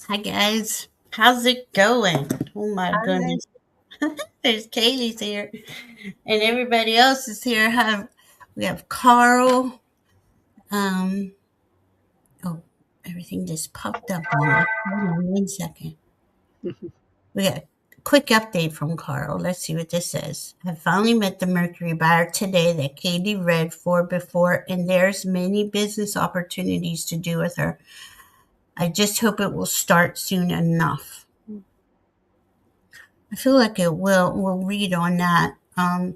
Hi guys, how's it going? Oh my Hi. goodness, there's Kaylee's here, and everybody else is here. We have Carl. Um, oh, everything just popped up on me. Hold on 1 second. We got a quick update from Carl. Let's see what this says. I finally met the Mercury buyer today that Katie read for before, and there's many business opportunities to do with her. I just hope it will start soon enough. I feel like it will. We'll read on that. Let's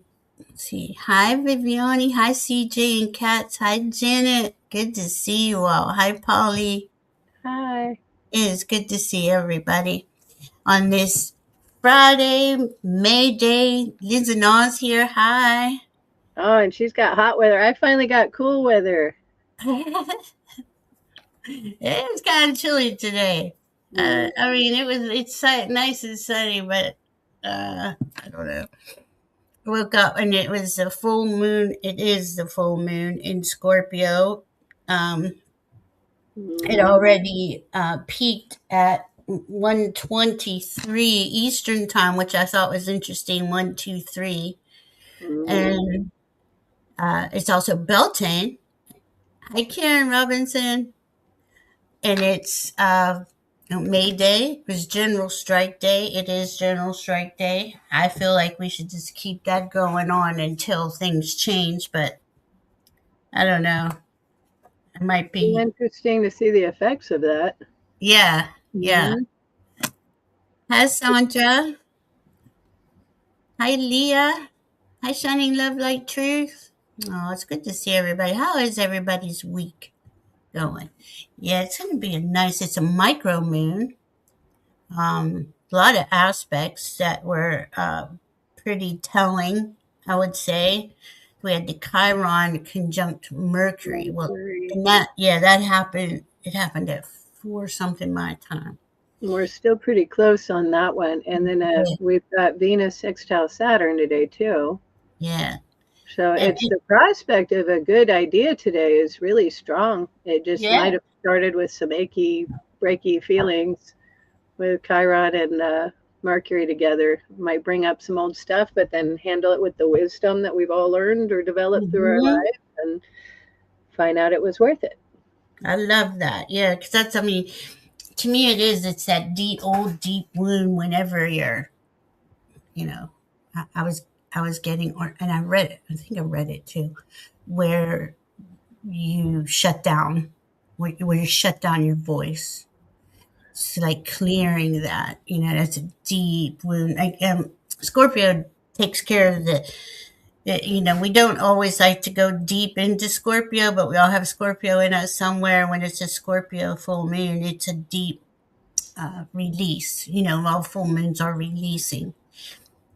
see. Hi, Viviani. Hi, CJ and Katz. Hi, Janet. Good to see you all. Hi, Polly. Hi. It is good to see everybody on this Friday, May Day. Liz and Oz here. Hi. Oh, and she's got hot weather. I finally got cool weather. It was kind of chilly today. Mm. I mean, it's nice and sunny, but I don't know. Woke up and it was a full moon. It is the full moon in Scorpio. Um, it Mm. already peaked at 1:23 Eastern time, which I thought was interesting. 123, Mm. and it's also Beltane. Hi, Karen Robinson, and it's May Day. It was General Strike Day. It is General Strike Day. I feel like we should just keep that going on until things change, but I don't know. It might Be be. interesting to see the effects of that. Yeah, yeah. Mm. Hi, Sandra. Hi, Leah. Hi, Shining Love Like Truth. Oh, it's good to see everybody. How is everybody's week going? Yeah, it's going to be it's a micro moon. A lot of aspects that were pretty telling, I would say. We had the Chiron conjunct Mercury. Well, Mercury. and that happened. It happened at 4 something my time. We're still pretty close on that one. And then Yeah, we've got Venus sextile Saturn today, too. yeah. So And it's the prospect of a good idea today is really strong. It just might yeah. have started with some achy, breaky feelings with Chiron and Mercury together. Might bring up some old stuff, but then handle it with the wisdom that we've all learned or developed through our Mhm. life and find out it was worth it. I love that. Yeah, because I mean, to me, it's that old, deep wound whenever you know, I I was getting, and I read it, I think I read it too, where you shut down, where you shut down your voice. It's like clearing that, that's a deep wound. Scorpio takes care of we don't always like to go deep into Scorpio, but we all have Scorpio in us somewhere. When it's a Scorpio full moon, it's a deep release. All full moons are releasing.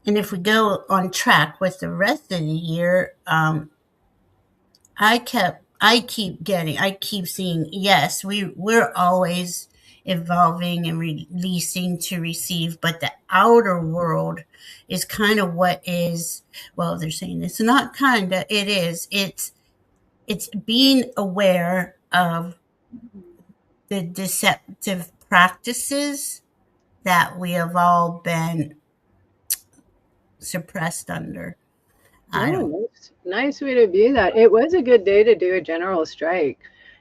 And if we go on track with the rest of the year, I keep seeing, yes, we're always evolving and releasing to receive, but the outer world is kind of what is, well, they're saying it's not kind of, it is, it's being aware of the deceptive practices that we have all been suppressed under. I Oh, don't, nice way to view that. It was a good day to do a general strike.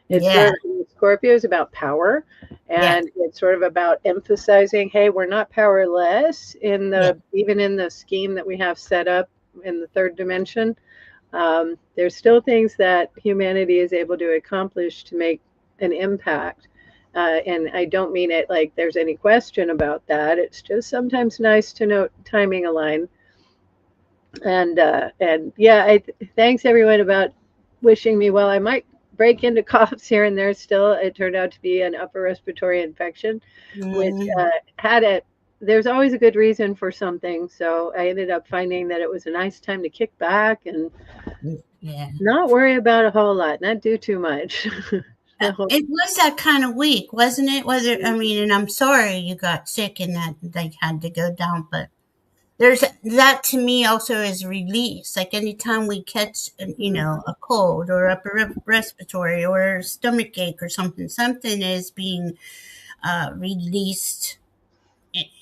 It's yeah, sort of Scorpio is about power, yeah, and it's sort of about emphasizing, hey, we're not powerless in yeah. the even in the scheme that we have set up in the third dimension. There's still things that humanity is able to accomplish to make an impact. And I don't mean it like there's any question about that. It's just sometimes nice to note timing align. And yeah, thanks everyone about wishing me well. I might break into coughs here and there still. It turned out to be an upper respiratory infection, which Mm, had a there's always a good reason for something. So I ended up finding that it was a nice time to kick back and yeah. not worry about a whole lot, not do too much. So, It was that kind of week, wasn't it? Was it? I mean, and I'm sorry you got sick and that they had to go down, but there's that to me also is release. Like anytime we catch, a cold or upper respiratory or stomach ache or something is being released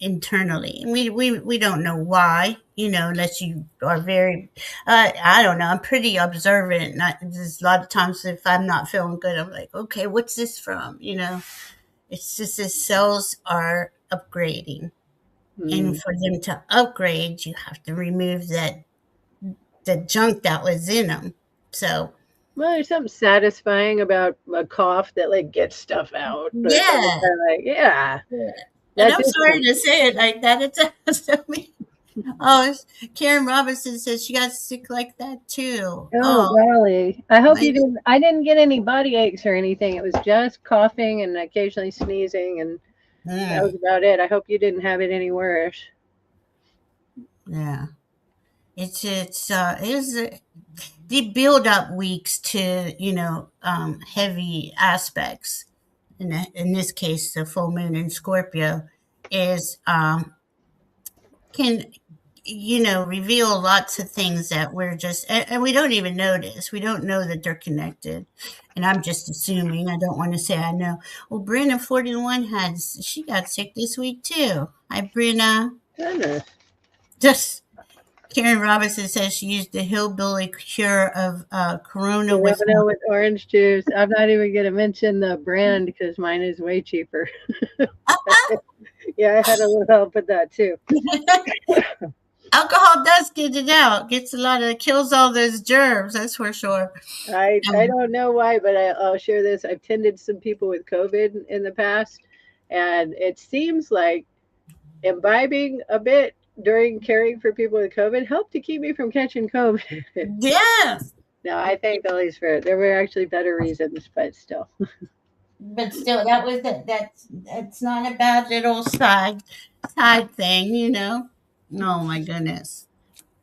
internally. And we don't know why, unless you are very, I don't know, I'm pretty observant. And there's a lot of times if I'm not feeling good, I'm like, okay, what's this from? It's just the cells are upgrading. And Mm. for them to upgrade, you have to remove the junk that was in them. So, Well, there's something satisfying about a cough that like gets stuff out. But it's yeah. kind of like, yeah, Yeah. And that's I'm it. sorry to say it like that. It's so mean. Oh, Karen Robinson says she got sick like that too. Oh, Oh, golly. I hope my, you didn't. I didn't get any body aches or anything. It was just coughing and occasionally sneezing, and that was mm, about it. I hope you didn't have it any worse. yeah. It's the build up weeks to heavy aspects. In this case, the full moon in Scorpio is can reveal lots of things that we're just and we don't even notice. We don't know that they're connected. And I'm just assuming. I don't want to say I know. Well, Brenna 41 she got sick this week too. Hi, Brenna. Goodness. Just Karen Robinson says she used the hillbilly cure of corona with Corona with orange juice. I'm not even going to mention the brand because mine is way cheaper. Yeah, I had a little help with that too. alcohol does get it out. Gets a lot of kills all those germs, that's for sure. I don't know why, but I'll share this. I've tended some people with COVID in the past, and it seems like imbibing a bit during caring for people with COVID helped to keep me from catching COVID. Yeah. No, I thank the Holy Spirit. There were actually better reasons, but still. But still, that's not a bad little side thing. Oh my goodness.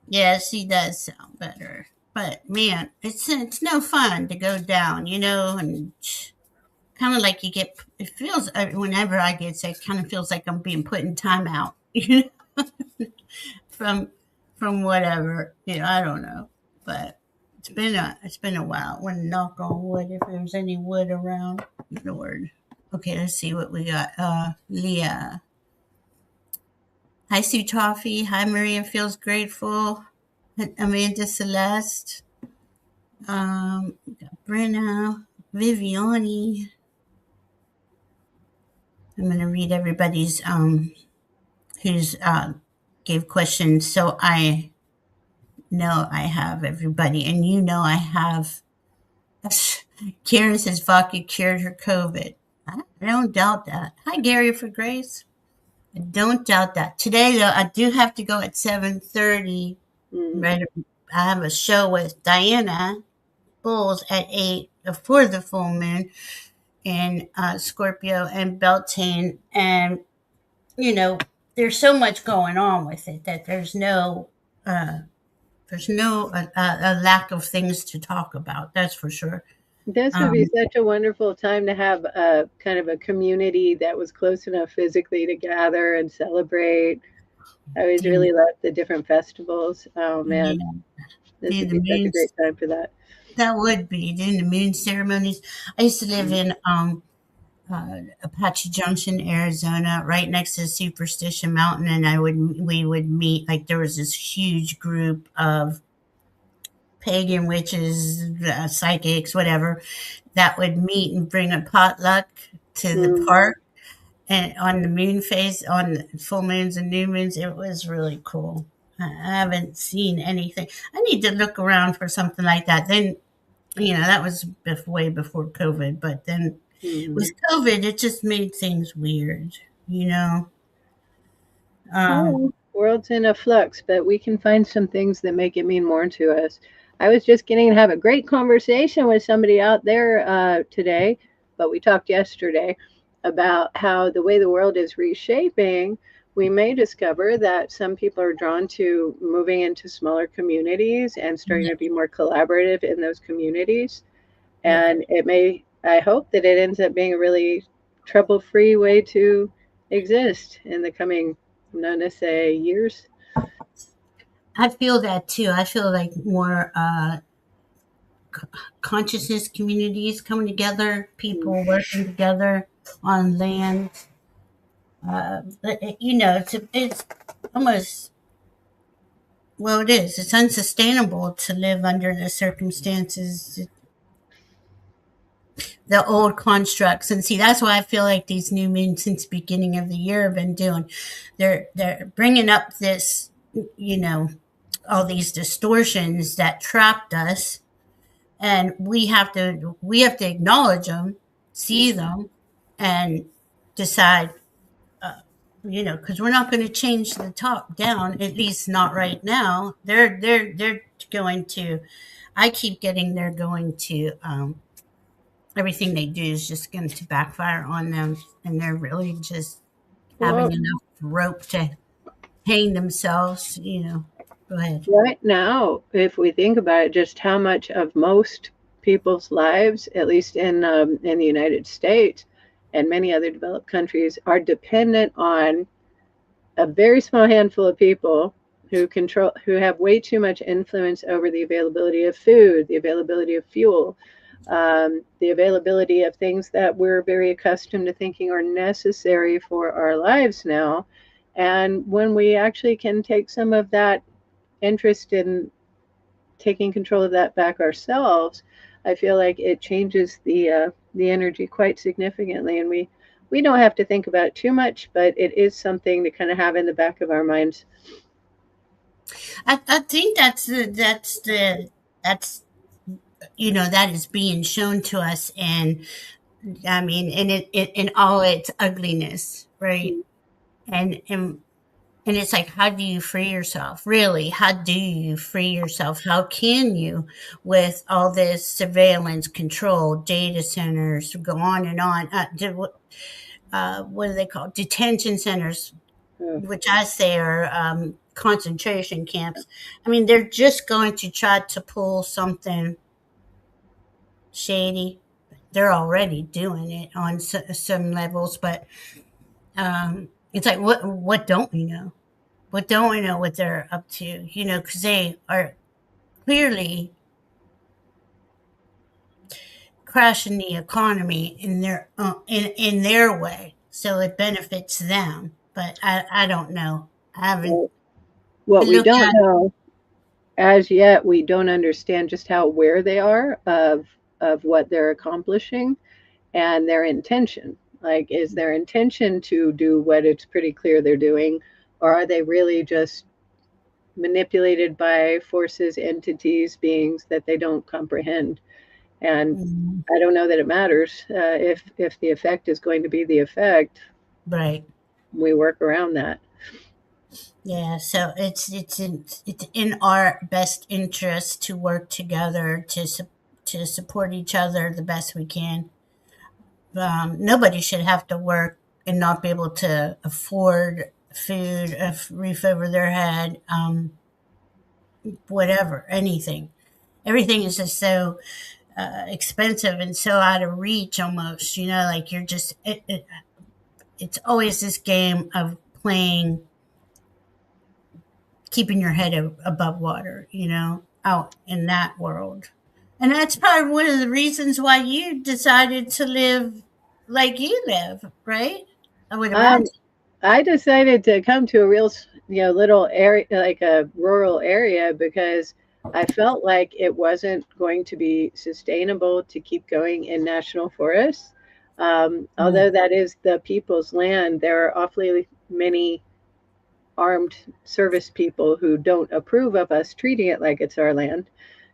Yeah, she does sound better. But man, it's no fun to go down, and kind of like you get. It feels whenever I get sick, kind of feels like I'm being put in timeout, from from whatever. I don't know, but it's been a while. I want to knock on wood if there's any wood around. Lord. Okay, let's see what we got. Leah. Hi, Sue Toffee. Hi, Maria feels grateful. Amanda Celeste. We got Brenna. Viviani. I'm gonna read everybody's who's gave questions. So I know I have everybody, and I have. Karen says vodka cured her COVID. I don't doubt that. Hi, Gary for Grace. I don't doubt that. Today, though, I do have to go at 7:30. Mm. Right, I have a show with Diana Bulls at 8 for the full moon in Scorpio and Beltane, and you know, there's so much going on with it that uh, there's no lack of things to talk about. That's for sure. This would be Um, such a wonderful time to have a kind of a community that was close enough physically to gather and celebrate. I always do, really love the different festivals. Oh man, yeah, this do would the be such a great moons. time for that. That would be doing the moon ceremonies. I used to live in Apache Junction, Arizona, right next to Superstition Mountain, and we would meet. Like there was this huge group of pagan witches, psychics, whatever, that would meet and bring a potluck to the Mm. park. And on the moon phase, on full moons and new moons, it was really cool. I haven't seen anything. I need to look around for something like that. Then, that was way before COVID. But then with Mhm. COVID, it just made things weird, you know? Um, Well, world's in a flux, but we can find some things that make it mean more to us. I was just getting to have a great conversation with somebody out there today, but we talked yesterday about how the way the world is reshaping, we may discover that some people are drawn to moving into smaller communities and starting yeah, to be more collaborative in those communities. yeah. And I hope that it ends up being a really trouble free way to exist in the coming, I'm not going to say years. I feel that too. I feel like more consciousness communities coming together, Mm. people working together. on land. It's almost, well, it is. It's unsustainable to live under the circumstances, the old constructs. And see, that's why I feel like these new men since the beginning of the year have been doing. They're bringing up this, you know, all these distortions that trapped us, and we have to acknowledge them, see them, and decide, because we're not going to change the top down, at least not right now. They're going to. I keep getting they're going to. Everything they do is just going to backfire on them, and they're really just having Well, enough rope to hang themselves. Go ahead. right now, if we think about it, just how much of most people's lives, at least in the United States and many other developed countries, are dependent on a very small handful of people who have way too much influence over the availability of food, the availability of fuel, the availability of things that we're very accustomed to thinking are necessary for our lives now. And when we actually can take some of that interest in taking control of that back ourselves, I feel like it changes the energy quite significantly, and we don't have to think about it too much, but it is something to kind of have in the back of our minds. I think that's that is being shown to us, and I mean, it in all its ugliness, right? And it's like, how do you free yourself? Really, how do you free yourself? How can you, with all this surveillance, control, data centers, go on and on? What do they call detention centers, Oh, which I say are concentration camps. I mean, they're just going to try to pull something shady. They're already doing it on some levels, but it's like, what don't we know? What don't we know what they're up to? Because they are clearly crashing the economy in their way, so it benefits them. But I don't know. I haven't well, what we looked don't at. know as yet, we don't understand just how aware they are of what they're accomplishing and their intention. Like, is their intention to do what it's pretty clear they're doing, or are they really just manipulated by forces, entities, beings that they don't comprehend? And Mhm. I don't know that it matters. If the effect is going to be the effect, Right. we work around that. Yeah, so it's in our best interest to work together to support each other the best we can. Nobody should have to work and not be able to afford food, a roof over their head, whatever, anything. Everything is just so expensive and so out of reach, almost. Like you're just it's always this game of playing, keeping your head above water, out in that world. And that's probably one of the reasons why you decided to live like you live, right? I would Um, imagine. I decided to come to a real, little area, like a rural area, because I felt like it wasn't going to be sustainable to keep going in national forests. Although Mm. that is the people's land, there are awfully many armed service people who don't approve of us treating it like it's our land.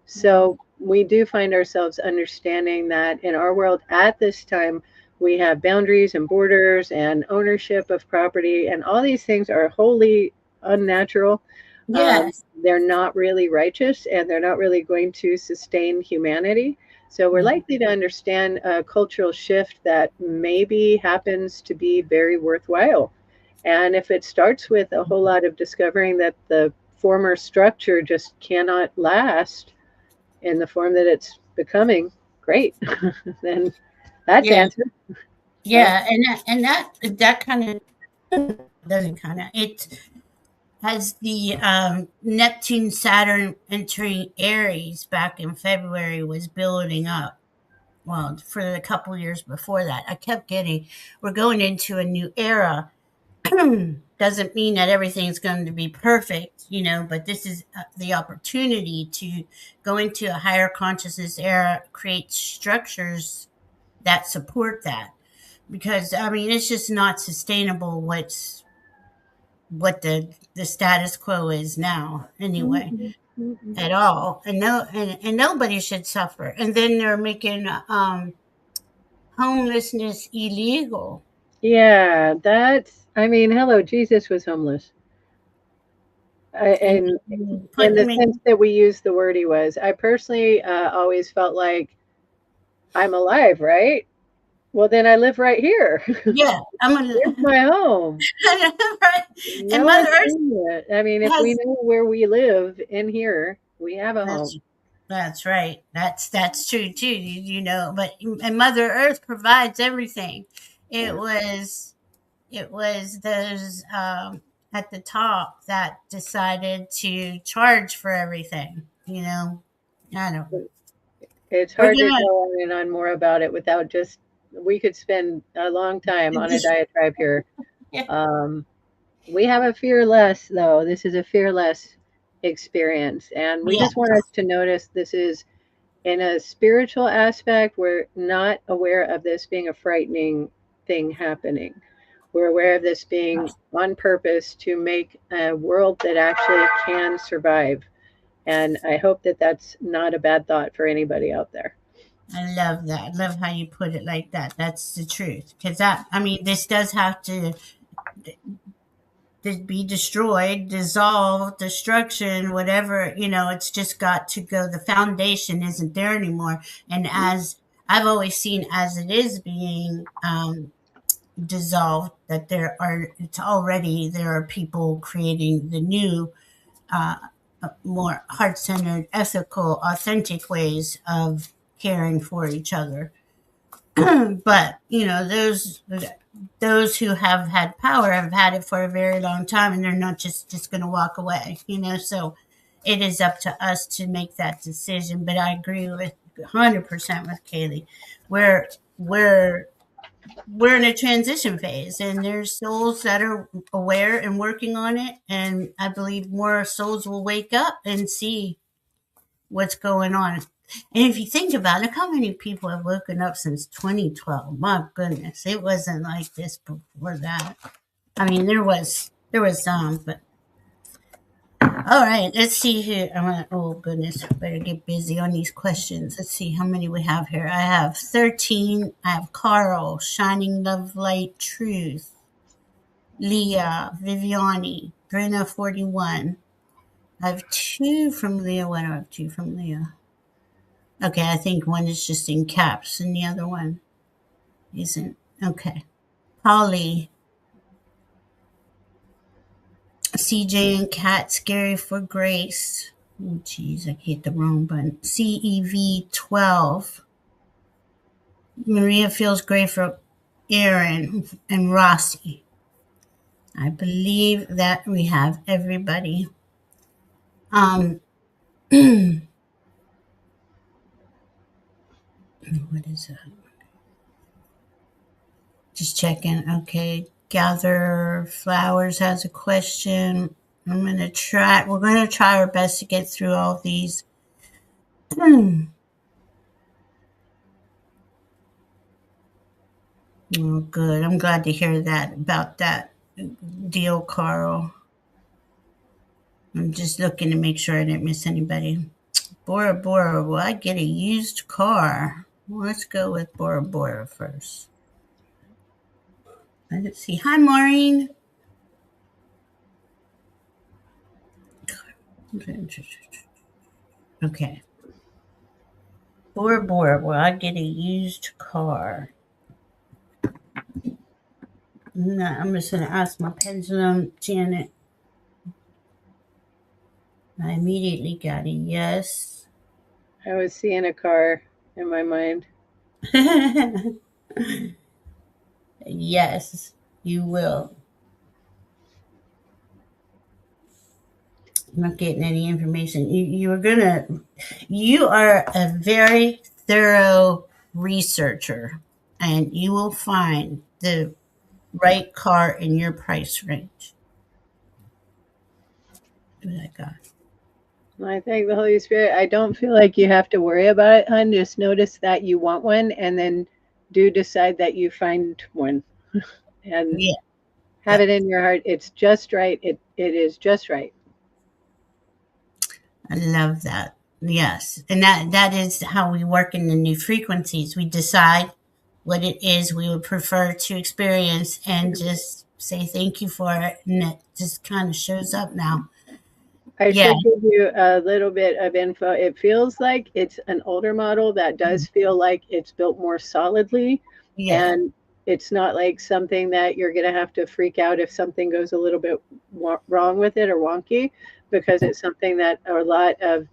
So we do find ourselves understanding that in our world at this time, we have boundaries and borders and ownership of property, and all these things are wholly unnatural. Yes. They're not really righteous, and they're not really going to sustain humanity. So we're Mhm. likely to understand a cultural shift that maybe happens to be very worthwhile. And if it starts with a whole lot of discovering that the former structure just cannot last in the form that it's becoming, great. Then that's Yeah. answered. So, Yeah. And that kind of doesn't kind of it as the Neptune Saturn entering Aries back in February was building up. well, for the couple years before that, I kept getting, we're going into a new era. Doesn't mean that everything's going to be perfect, but this is the opportunity to go into a higher consciousness era, create structures that support that. Because I mean, it's just not sustainable. What the status quo is now, anyway, Mhm, mhm. at all, and and nobody should suffer. And then they're making homelessness illegal. Yeah, that's, I mean, hello, Jesus was homeless. And And in put the them sense in. that we use the word he was. I personally always felt like I'm alive, right? Well, then I live right here. Yeah, I'm gonna. Here's my home. Right. And No Mother one's Earth seen it. I mean, if we has. know where we live in here, we have a home. That's that's right. That's true too. But and Mother Earth provides everything. It Yeah. was it was those at the top that decided to charge for everything. I don't. It's We're hard to gonna. go on and on more about it without just, we could spend a long time on a Just, diatribe here. yeah, Um, we have a fearless, though. This is a fearless experience. And we yeah, just want us to notice this is in a spiritual aspect. We're not aware of this being a frightening thing happening. We're aware of this being on purpose to make a world that actually can survive. And I hope that that's not a bad thought for anybody out there. I love that. I love how you put it like that. That's the truth. Because I mean, this does have to be destroyed, dissolved, destruction, whatever, it's just got to go. The foundation isn't there anymore. And as I've always seen, as it is being dissolved, that there are people creating the new, uh, more heart centered, ethical, authentic ways of caring for each other. But those who have had power have had it for a very long time, and they're not just going to walk away. So it is up to us to make that decision. But I agree with 100% with Kaylee. We're we're in a transition phase, and there's souls that are aware and working on it, and I believe more souls will wake up and see what's going on. And if you think about it, how many people have woken up since 2012? My goodness, it wasn't like this before that. I mean, there was some, but all right. Let's see here. Oh goodness, better get busy on these questions. Let's see how many we have here. I have 13. I have Carl, Shining Love Light Truth, Leah, Viviani, Brina 41. I have two from Leah. What do I have two from Leah? Okay, I think one is just in caps and the other one isn't. Okay. Polly, CJ and Cat, Scary for Grace. Oh, jeez, I hit the wrong button. CEV 12. Maria feels great for Aaron and Rossi. I believe that we have everybody. Um, what is that? Just checking. Okay. Gather Flowers has a question. We're gonna try our best to get through all these. Oh, good. I'm glad to hear that about that deal, Carl. I'm just looking to make sure I didn't miss anybody. Bora Bora, will I get a used car? Well, let's go with Bora Bora first. Let's see. Hi, Maureen. Okay. Bora Bora, will I get a used car? No, I'm just going to ask my pendulum, Janet. I immediately got a yes. I was seeing a car in my mind. Yes, you will. I'm not getting any information. You are a very thorough researcher, and you will find the right car in your price range. Oh my God. I thank the Holy Spirit. I don't feel like you have to worry about it, hon. Just notice that you want one and then do decide that you find one and Yeah, have yeah, it in your heart. It's just right. It is just right. I love that. Yes, and that is how we work in the new frequencies. We decide what it is we would prefer to experience, and just say thank you for it, and it just kind of shows up now. I Yeah, should give you a little bit of info. It feels like it's an older model that does feel like it's built more solidly, yeah. and it's not like something that you're going to have to freak out if something goes a little bit wrong with it or wonky, because it's something that a lot of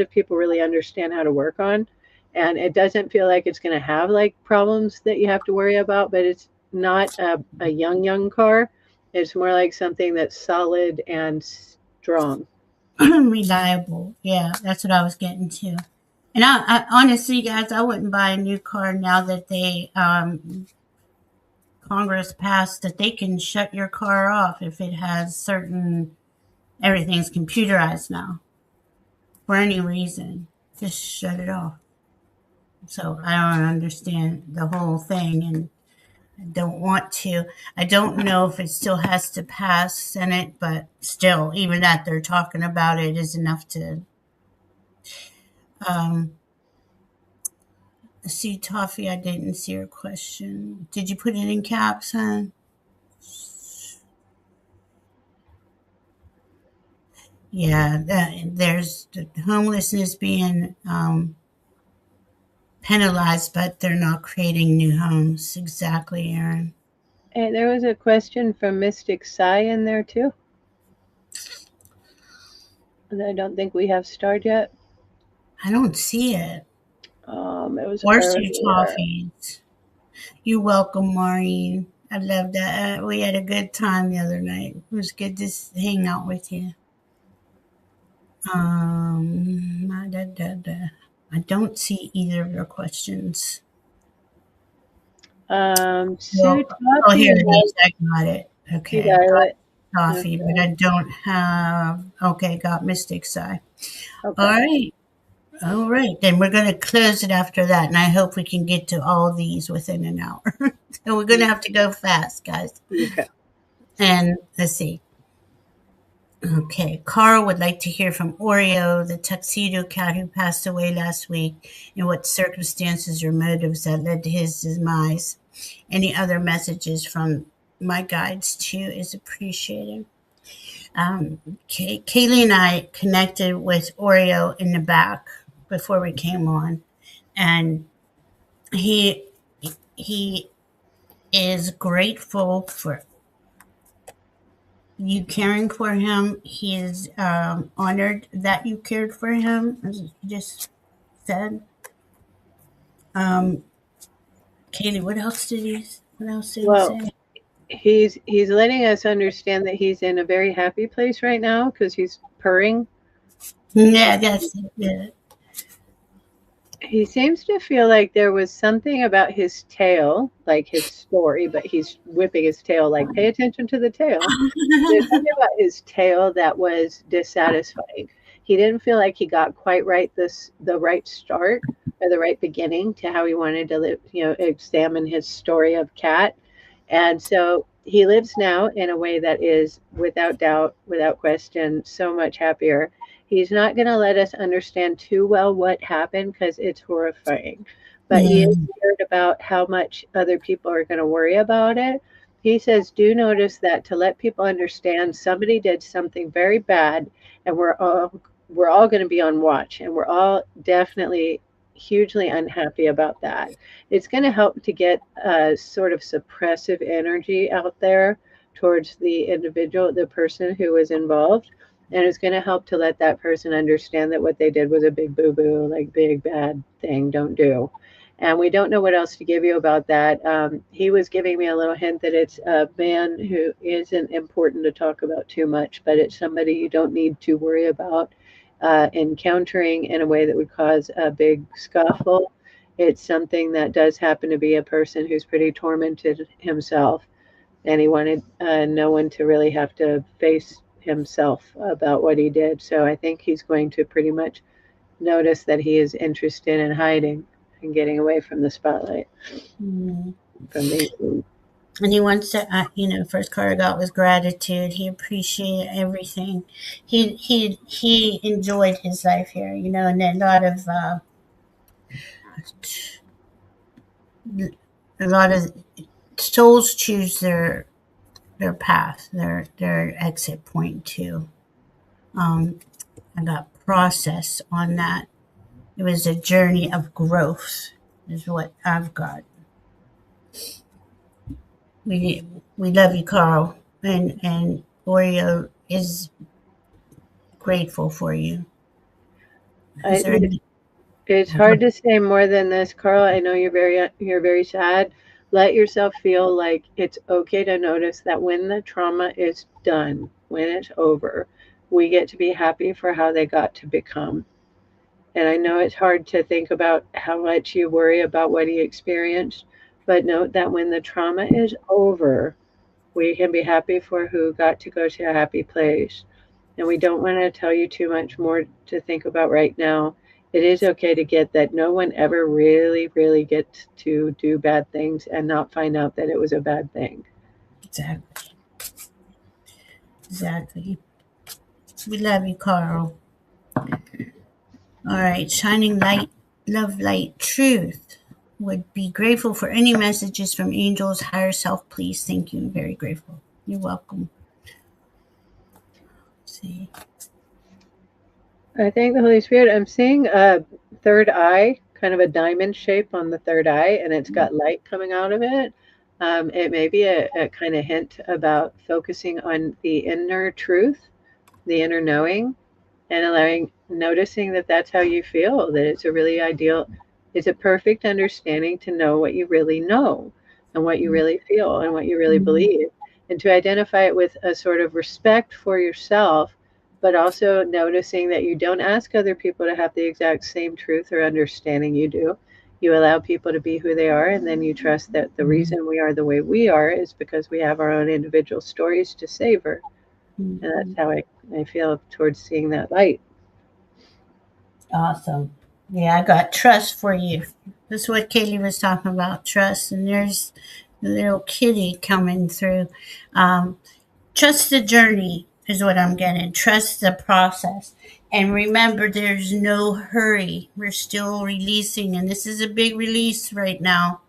people really understand how to work on, and it doesn't feel like it's going to have like problems that you have to worry about. But it's not a young car. It's more like something that's solid and strong. Reliable. Yeah, that's what I was getting to. And I honestly, guys, I wouldn't buy a new car now that they Congress passed that they can shut your car off if it has certain everything's computerized now for any reason. Just shut it off. So I don't understand the whole thing and I don't want to. I don't know if it still has to pass Senate, but still, even that they're talking about it is enough to um, see. Toffee, I didn't see your question. Did you put it in caps, huh? Yeah, there's homelessness being penalized, but they're not creating new homes. Exactly, Aaron. And there was a question from Mystic Sai in there too. And I don't think we have starred yet. I don't see it. It was Where's your earlier. toffees? You're welcome, Maureen. I love that. We had a good time the other night. It was good to hang out with you. I don't see either of your questions. Sue Well, oh, Toffee here it has, is. I got it. you Okay, I got got it. coffee, but Okay. I don't have. Okay, got Mystic Side. All Okay. right. All right. Then we're going to close it after that. And I hope we can get to all these within an hour. So we're going to have to go fast, guys. Okay. And let's see. Okay. Carl would like to hear from Oreo, the tuxedo cat who passed away last week, and what circumstances or motives that led to his demise. Any other messages from my guides, too, is appreciated. Kaylee and I connected with Oreo in the back before we came on, and he he is grateful for you caring for him. He is honored that you cared for him, as you just said. Um, Kaylee, what else did he Well, say? he's letting us understand that he's in a very happy place right now because he's purring. Yeah, that's it. He seems to feel like there was something about his tail, like his story, but he's whipping his tail, like, pay attention to the tail. There's something about his tail that was dissatisfying. He didn't feel like he got quite right the right start or the right beginning to how he wanted to live, examine his story of cat. And so he lives now in a way that is without doubt, without question, so much happier. He's not going to let us understand too well what happened because it's horrifying. But he is Mm, scared about how much other people are going to worry about it. He says, do notice that to let people understand somebody did something very bad, and we're all going to be on watch, and we're all definitely hugely unhappy about that. It's going to help to get a sort of suppressive energy out there towards the individual, the person who was involved. And it's going to help to let that person understand that what they did was a big boo boo, like big bad thing, don't do. And we don't know what else to give you about that. He was giving me a little hint that it's a man who isn't important to talk about too much, but it's somebody you don't need to worry about encountering in a way that would cause a big scuffle. It's something that does happen to be a person who's pretty tormented himself, and he wanted no one to really have to face himself about what he did. So I think he's going to pretty much notice that he is interested in hiding and getting away from the spotlight Mm. from these. And he wants to, first card I got was gratitude. He appreciated everything. He enjoyed his life here, and then a lot of souls choose their path, their exit point too. I got process on that. It was a journey of growth, is what I've got. We love you, Carl, and Oreo is grateful for you. Is I, there any? it's hard to say more than this, Carl. I know you're very sad. Let yourself feel like it's okay to notice that when the trauma is done, when it's over, we get to be happy for how they got to become. And I know it's hard to think about how much you worry about what he experienced, but note that when the trauma is over, we can be happy for who got to go to a happy place. And we don't want to tell you too much more to think about right now. It is okay to get that no one ever really, really gets to do bad things and not find out that it was a bad thing. Exactly. Exactly. We love you, Carl. All right. Shining light, love, light, truth. Would be grateful for any messages from angels, higher self, please. Thank you. I'm very grateful. You're welcome. Let's see. I thank the Holy Spirit. I'm seeing a third eye, kind of a diamond shape on the third eye, and it's got light coming out of it. It may be a kind of hint about focusing on the inner truth, the inner knowing, and noticing that that's how you feel, that it's a really ideal, it's a perfect understanding to know what you really know and what you really feel and what you really Mhm. believe, and to identify it with a sort of respect for yourself, but also noticing that you don't ask other people to have the exact same truth or understanding you do. You allow people to be who they are, and then you trust that the reason we are the way we are is because we have our own individual stories to savor. And that's Mhm. how I feel towards seeing that light. Awesome. Yeah, I got trust for you. This is what Kaylee was talking about, trust. And there's the little kitty coming through. Um, trust the journey is what I'm getting. Trust the process. And remember, there's no hurry. We're still releasing, and this is a big release right now.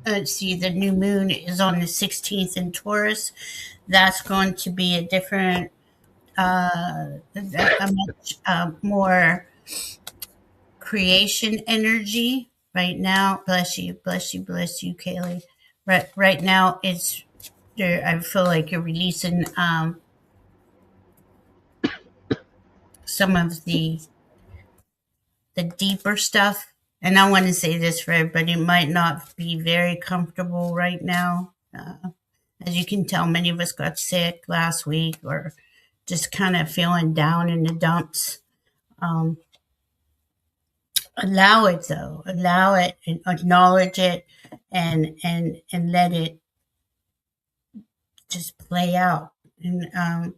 Let's see, the new moon is on the 16th in Taurus. That's going to be a different, a much more creation energy right now. Bless you, bless you, bless you, Kaylee. Right now, it's there. I feel like you're releasing some of the deeper stuff. And I want to say this for everybody, it might not be very comfortable right now. As you can tell, many of us got sick last week or just kind of feeling down in the dumps. Um, Allow it though. Allow it and acknowledge it and let it just play out. And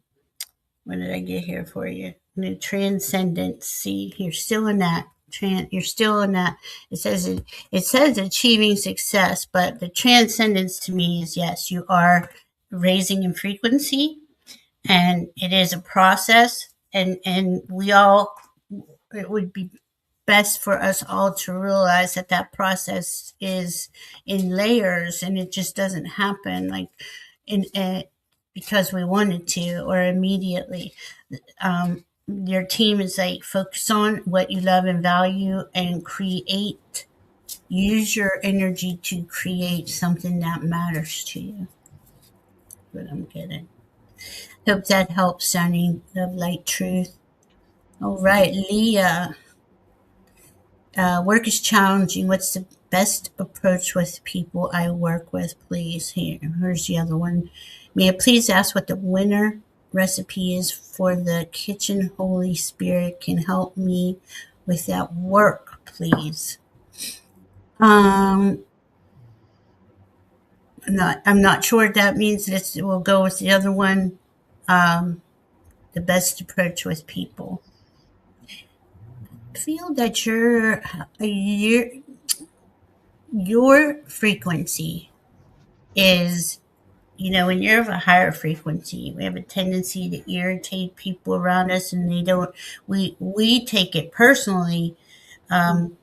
what did I get here for you? The transcendence. See, you're still in that. You're still in that. It says achieving success, but the transcendence to me is yes, you are raising in frequency, and it is a process. And we all, it would be best for us all to realize that that process is in layers, and it just doesn't happen like in because we wanted to or immediately. Your team is like focus on what you love and value and create. Use your energy to create something that matters to you. What I'm getting. Hope that helps, Sunny. Love, light, truth. All right, Leah. Work is challenging. What's the best approach with people I work with, please? Here's the other one. May I please ask what the winner recipe is for the kitchen? Holy Spirit can help me with that work, please. Um, I'm not sure what that means. This will go with the other one. Um, the best approach with people. Feel that your frequency is, when you're of a higher frequency, we have a tendency to irritate people around us, and they don't. We take it personally. Um,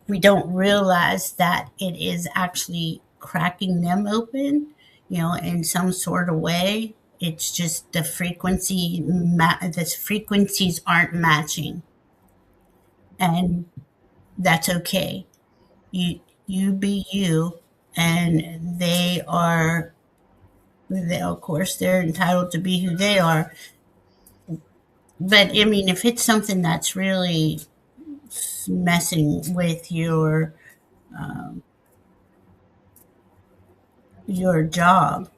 we don't realize that it is actually cracking them open, in some sort of way. It's just the frequencies aren't matching, and that's okay. You be you, and of course, they're entitled to be who they are. But I mean, if it's something that's really messing with your job,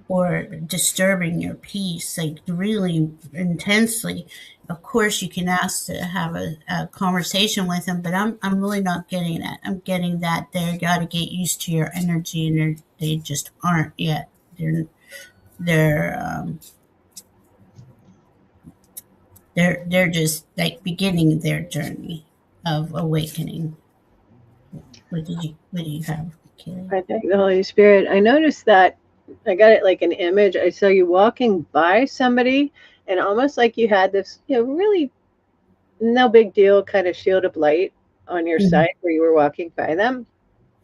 or disturbing your peace, like really intensely, of course you can ask to have a conversation with them. But I'm really not getting that. I'm getting that they got to get used to your energy, and they just aren't yet. They're just like beginning their journey of awakening. What do you have, Kaylee? I thank the Holy Spirit. I noticed that I got it like an image. I saw you walking by somebody, and almost like you had this, really no big deal kind of shield of light on your Mhm, side where you were walking by them.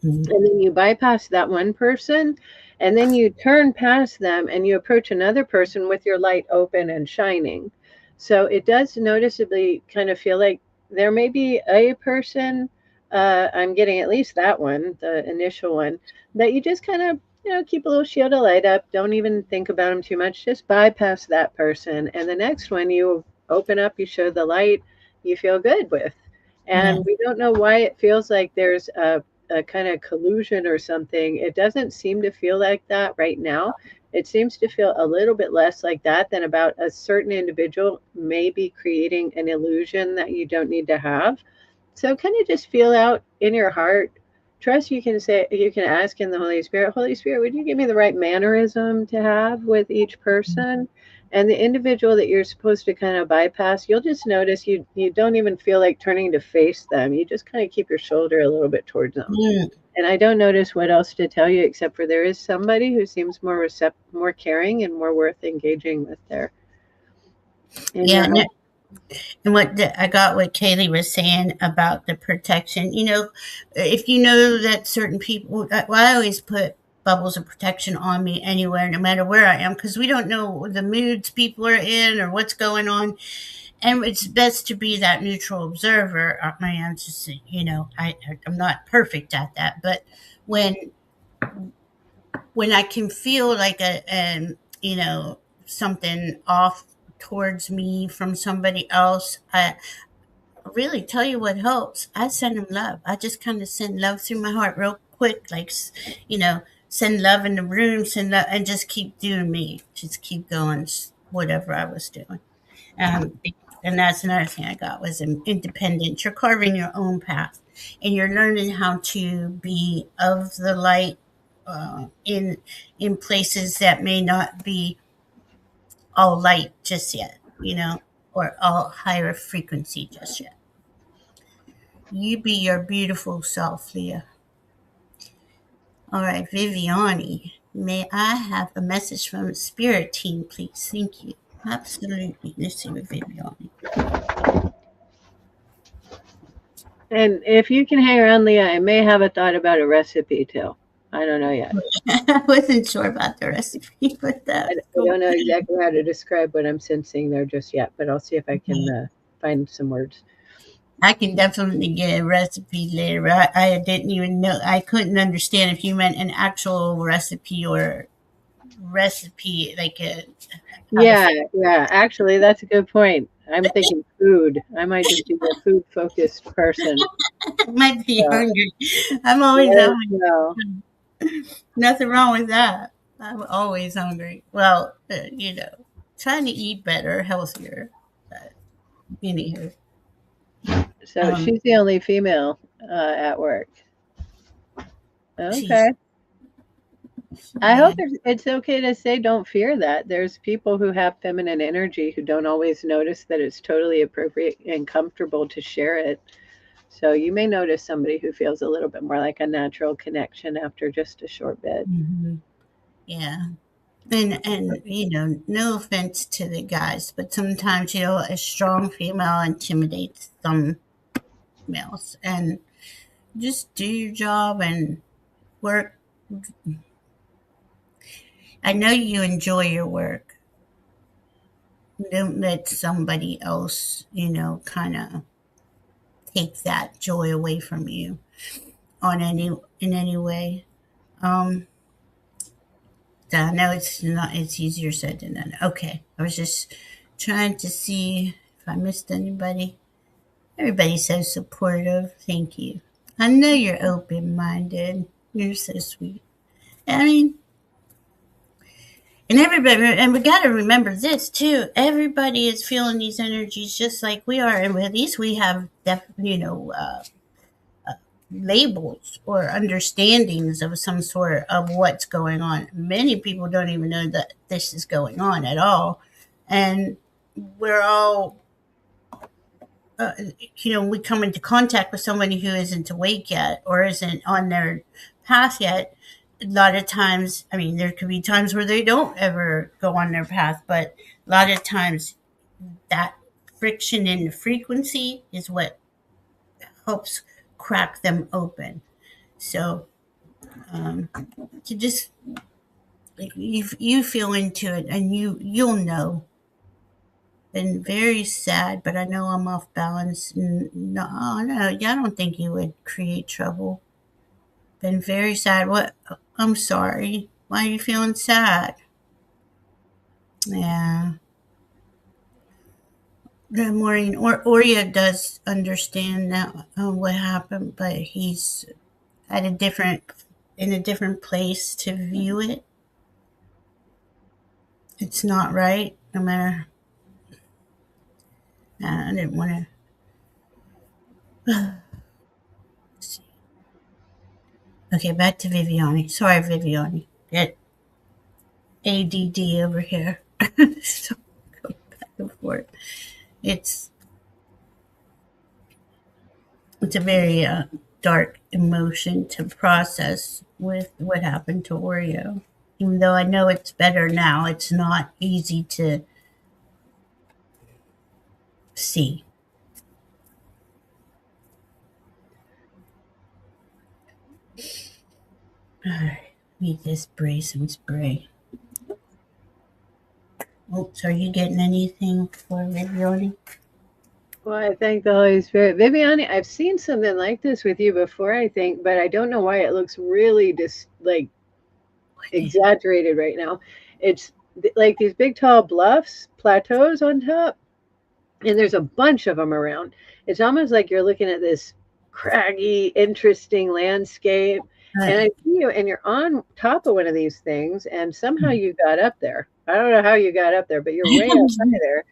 mhm. And then you bypass that one person, and then you turn past them and you approach another person with your light open and shining. So it does noticeably kind of feel like there may be a person, I'm getting at least that one, the initial one, that you just kind of, keep a little shield of light up. Don't even think about them too much. Just bypass that person. And the next one you open up, you show the light, you feel good with. Yeah, And we don't know why it feels like there's a kind of collusion or something. It doesn't seem to feel like that right now. It seems to feel a little bit less like that than about a certain individual maybe creating an illusion that you don't need to have. So kind of just feel out in your heart. Trust you can ask in the Holy Spirit, Holy Spirit, would you give me the right mannerism to have with each person? And the individual that you're supposed to kind of bypass, you'll just notice you don't even feel like turning to face them. You just kind of keep your shoulder a little bit towards them. mm, And I don't notice what else to tell you except for there is somebody who seems more caring and more worth engaging with there in yeah. your No, heart. and I got what Kaylee was saying about the protection. If you know that certain people, well, I always put bubbles of protection on me anywhere, no matter where I am, because we don't know the moods people are in or what's going on. And it's best to be that neutral observer. My answer is, I'm not perfect at that, but when I can feel like something off towards me from somebody else, I really tell you what helps. I send them love. I just kind of send love through my heart real quick, like, send love in the room, send love, and just keep doing me. Just keep going, whatever I was doing. Um, and that's another thing I got was independent. You're carving your own path, and you're learning how to be of the light, in places that may not be all light just yet, or all higher frequency just yet. You be your beautiful self, Leah. All right, Viviani, may I have a message from the spirit team, please? Thank you. Absolutely. Let's see what Viviani. And if you can hang around, Leah, I may have a thought about a recipe too. I don't know yet. I wasn't sure about the recipe, but I, that's I cool. don't know exactly how to describe what I'm sensing there just yet, but I'll see if I can find some words. I can definitely get a recipe later. I didn't even know. I couldn't understand if you meant an actual recipe or recipe, like how to Yeah, say. yeah. Actually, that's a good point. I'm thinking food. I might just be a food focused person. I might be So hungry. I'm always there hungry. you go. Nothing wrong with that. I'm always hungry. Well, trying to eat better, healthier. But anywho, So um, she's the only female at work. Okay. She's I yeah. hope it's okay to say don't fear that. There's people who have feminine energy who don't always notice that it's totally appropriate and comfortable to share it. So you may notice somebody who feels a little bit more like a natural connection after just a short bit. Mhm. Yeah. And no offense to the guys, but sometimes a strong female intimidates some males. And just do your job and work. I know you enjoy your work. Don't let somebody else, kind of take that joy away from you on in any way. Um, so I know it's easier said than done. Okay, I was just trying to see if I missed anybody. Everybody's so supportive. Thank you. I know you're open minded. You're so sweet. I mean, and everybody, and we got to remember this too. Everybody is feeling these energies just like we are, and at least we have, labels or understandings of some sort of what's going on. Many people don't even know that this is going on at all, and we're all, we come into contact with somebody who isn't awake yet or isn't on their path yet. A lot of times, I mean, there could be times where they don't ever go on their path, but a lot of times that friction in the frequency is what helps crack them open. So, um, to just you feel into it, and you'll know. Been very sad, but I know I'm off balance. No, no, I don't think you would create trouble. Been very sad. What? I'm sorry. Why are you feeling sad? Yeah. Good morning. Oria does understand that what happened, but he's at a different in a different place to view it. It's not right. No matter. I didn't want to. Okay, back to Viviani. Sorry, Viviani. Get ADD over here. So go back and forth. It's it's a very dark emotion to process with what happened to Oreo. Even though I know it's better now, it's not easy to see. All right, need this spray, some spray. Oops, are you getting anything for Viviani? Well, I thank the Holy Spirit. Viviani, I've seen something like this with you before, I think, but I don't know why it looks really just like What the hell? exaggerated right now. It's like these big, tall bluffs, plateaus on top, and there's a bunch of them around. It's almost like you're looking at this craggy, interesting landscape. And I see you, and you're on top of one of these things, and somehow you got up there. I don't know how you got up there, but you're way up high there.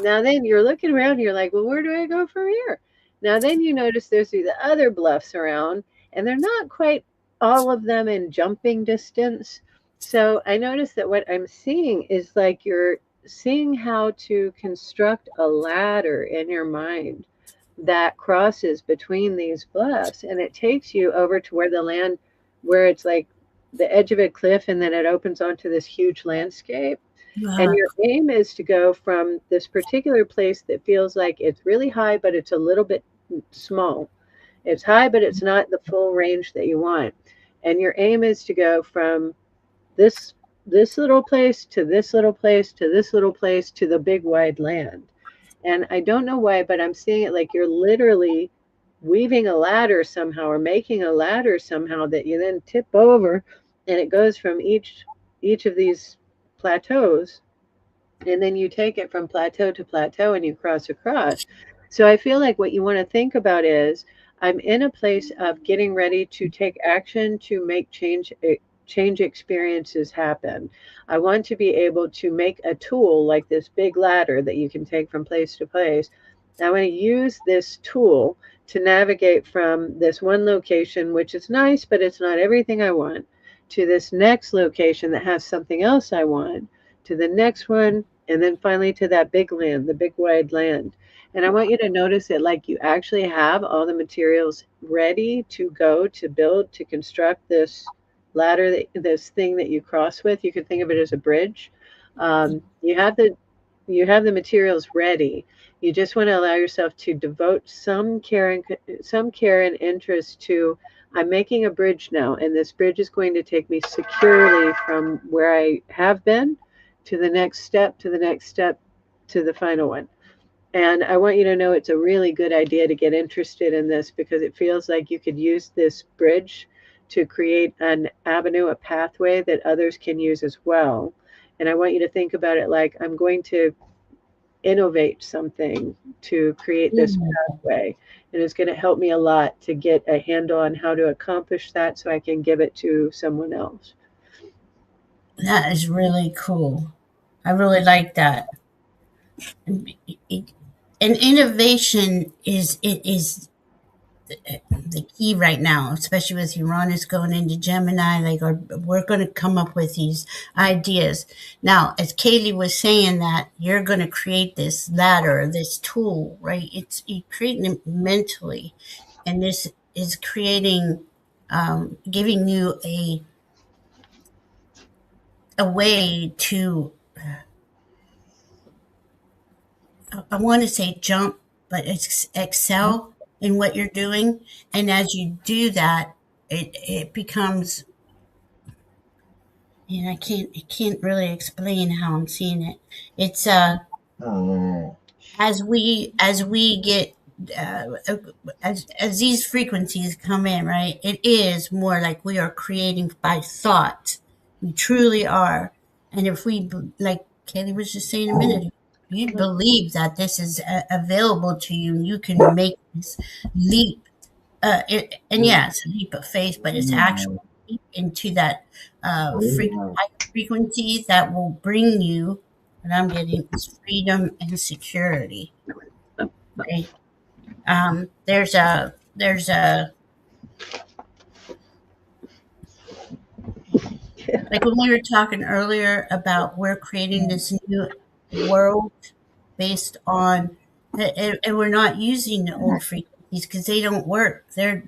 Now then you're looking around, and you're like, well, where do I go from here? Now then you notice there's these other bluffs around, and they're not quite all of them in jumping distance. So I noticed that what I'm seeing is like you're seeing how to construct a ladder in your mind that crosses between these bluffs, and it takes you over to where the land, where it's like the edge of a cliff, and then it opens onto this huge landscape. And Wow. your aim is to go from this particular place that feels like it's really high, but it's a little bit small. It's high, but it's not the full range that you want. And your aim is to go from this this little place to this little place to this little place to the big wide land. And I don't know why, but I'm seeing it like you're literally weaving a ladder somehow or making a ladder somehow that you then tip over, and it goes from each of these plateaus, and then you take it from plateau to plateau and you cross across. So I feel like what you want to think about is I'm in a place of getting ready to take action to make change experiences happen. I want to be able to make a tool like this big ladder that you can take from place to place I want to use this tool to navigate from this one location, which is nice, but it's not everything I want, to this next location that has something else I want, to the next one, and then finally to that big land, the big wide land. And I want you to notice it like you actually have all the materials ready to go to build, to construct this ladder, this thing that you cross with. You could think of it as a bridge. You have the materials ready. You just want to allow yourself to devote some care and interest to, I'm making a bridge now, and this bridge is going to take me securely from where I have been to the next step, to the next step, to the final one. And I want you to know it's a really good idea to get interested in this, because it feels like you could use this bridge to create an avenue, a pathway that others can use as well. And I want you to think about it like, I'm going to innovate something to create this Mm, pathway. And it's going to help me a lot to get a handle on how to accomplish that so I can give it to someone else. that is really cool. I really like that. And innovation is the key right now, especially with Uranus going into Gemini. Like, we're going to come up with these ideas. Now, as Kaylee was saying, that you're going to create this ladder, this tool, right? It's you're creating it mentally, and this is creating, giving you a way to, I want to say jump, but it's excel in what you're doing. And as you do that, it becomes, and I can't really explain how I'm seeing it. It's as we get, uh, as these frequencies come in, right? It is more like we are creating by thought. We truly are. And if we, like Kaylee was just saying a minute ago, you believe that this is available to you, and you can make this leap. And yeah, it's a leap of faith, but it's actually leap into that high frequency that will bring you. What I'm getting is freedom and security. Okay. There's a like when we were talking earlier about we're creating this new world based on, and we're not using the old frequencies because they don't work. They've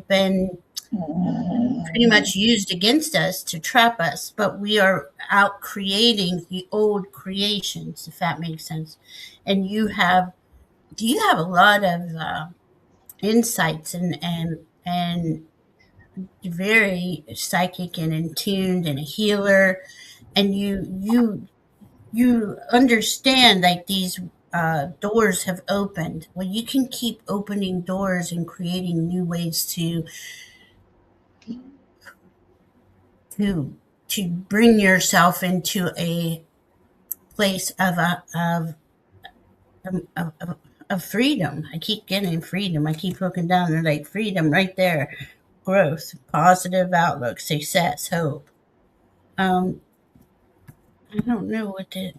been pretty much used against us to trap us, but we are out creating the old creations, if that makes sense. And you have a lot of insights, and very psychic and in tuned and a healer, and you understand like these doors have opened. Well, you can keep opening doors and creating new ways to to bring yourself into a place of freedom. I keep getting freedom. I keep looking down and like freedom right there. Growth, positive outlook, success, hope. Um, I don't know what to.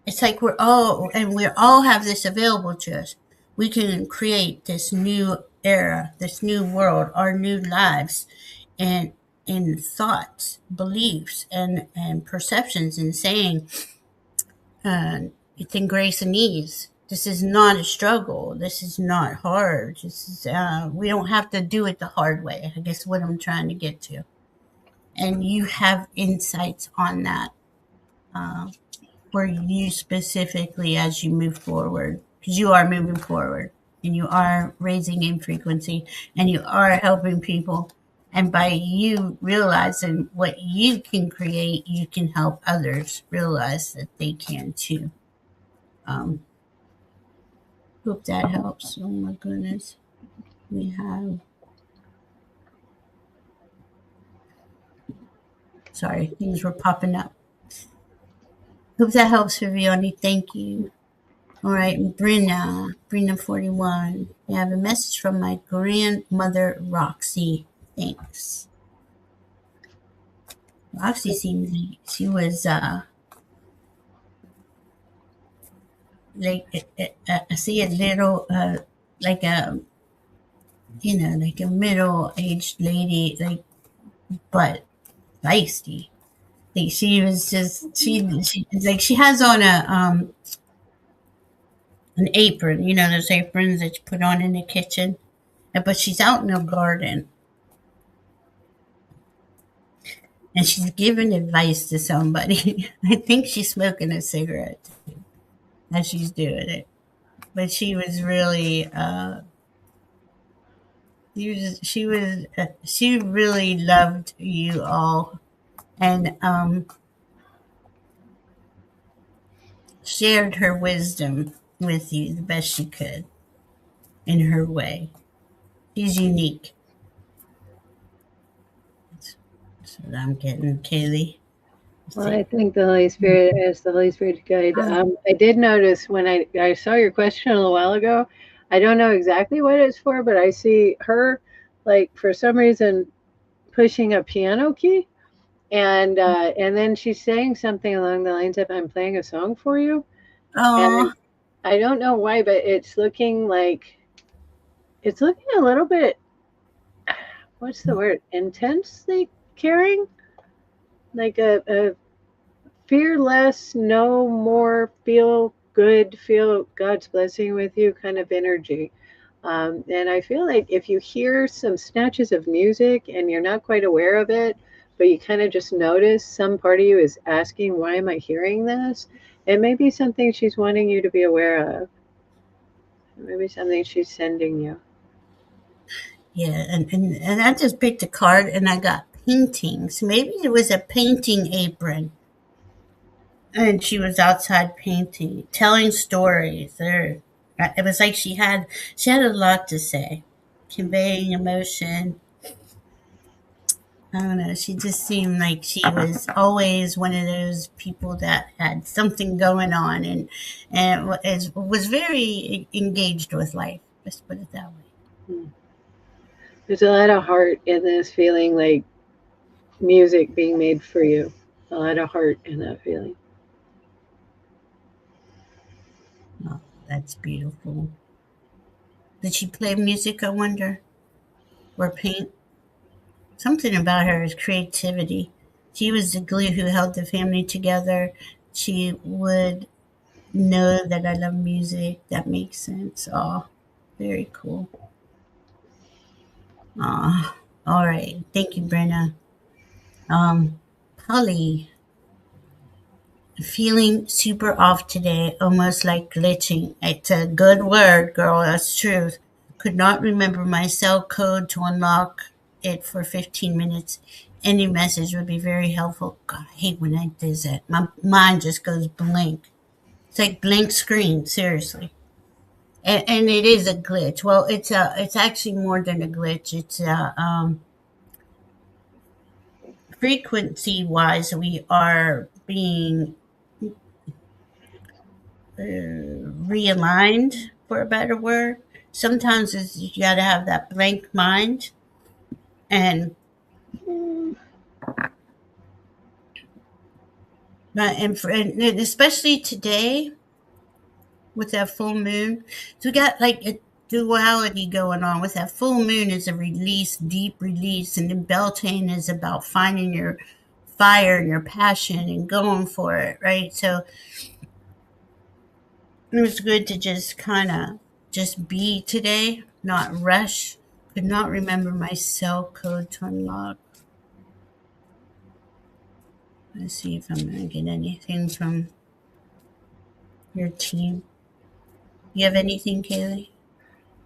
It's like we all have this available to us. We can create this new era, this new world, our new lives, and in thoughts, beliefs, and perceptions, and saying, it's in grace and ease. This is not a struggle. This is not hard. We don't have to do it the hard way. I guess what I'm trying to get to. And you have insights on that, uh, for you specifically as you move forward, because you are moving forward and you are raising in frequency and you are helping people. And by you realizing what you can create, you can help others realize that they can too. Um, Hope that helps. Oh my goodness. We have, sorry, things were popping up. Hope that helps, Viviani. Thank you. All right, Brina 41. We have a message from my grandmother, Roxy. Thanks. Roxy seems like she was like I see a little like a like a middle-aged lady, like, but feisty. Like she was just she like she has on a an apron, those aprons that you put on in the kitchen, but she's out in the garden and she's giving advice to somebody. I think she's smoking a cigarette as she's doing it, but she was really she really loved you all, and shared her wisdom with you the best she could in her way. She's unique. That's what I'm getting, Kaylee. Well, I think the Holy Spirit is the Holy Spirit's guide. I did notice when I saw your question a little while ago, I don't know exactly what it's for, but I see her, like, for some reason, pushing a piano key. And then she's saying something along the lines of, "I'm playing a song for you." Oh, And I don't know why, but it's looking a little bit, what's the word? Intensely caring? Like a fear less, no more, feel good, feel God's blessing with you kind of energy. And I feel like if you hear some snatches of music and you're not quite aware of it, but you kind of just notice some part of you is asking, why am I hearing this? It may be something she's wanting you to be aware of. Maybe something she's sending you. yeah, and I just picked a card and I got paintings. Maybe it was a painting apron, and she was outside painting, telling stories. It was like she had a lot to say, conveying emotion. I don't know. She just seemed like she was always one of those people that had something going on, and was very engaged with life. Let's put it that way. Hmm. There's a lot of heart in this feeling, like music being made for you. A lot of heart in that feeling. Oh, that's beautiful. Did she play music, I wonder? Or paint? Something about her is creativity. She was the glue who held the family together. She would know that I love music. That makes sense. Oh, very cool. Ah, all right. Thank you, Brenna. Polly, feeling super off today, almost like glitching. It's a good word, girl. That's truth. Could not remember my cell code to unlock it for 15 minutes. Any message would be very helpful. God, I hate when I do that. My mind just goes blank. It's like blank screen, seriously. And it is a glitch. Well, it's actually more than a glitch. It's frequency wise, we are being realigned, for a better word. Sometimes you got to have that blank mind, and and especially today with that full moon. So we got like a duality going on. With that full moon is a release, deep release, and then Beltane is about finding your fire and your passion and going for it, right? So it was good to just kind of just be today, not rush. Could not remember my cell code to unlock. Let's see if I'm going to get anything from your team. You have anything, Kaylee?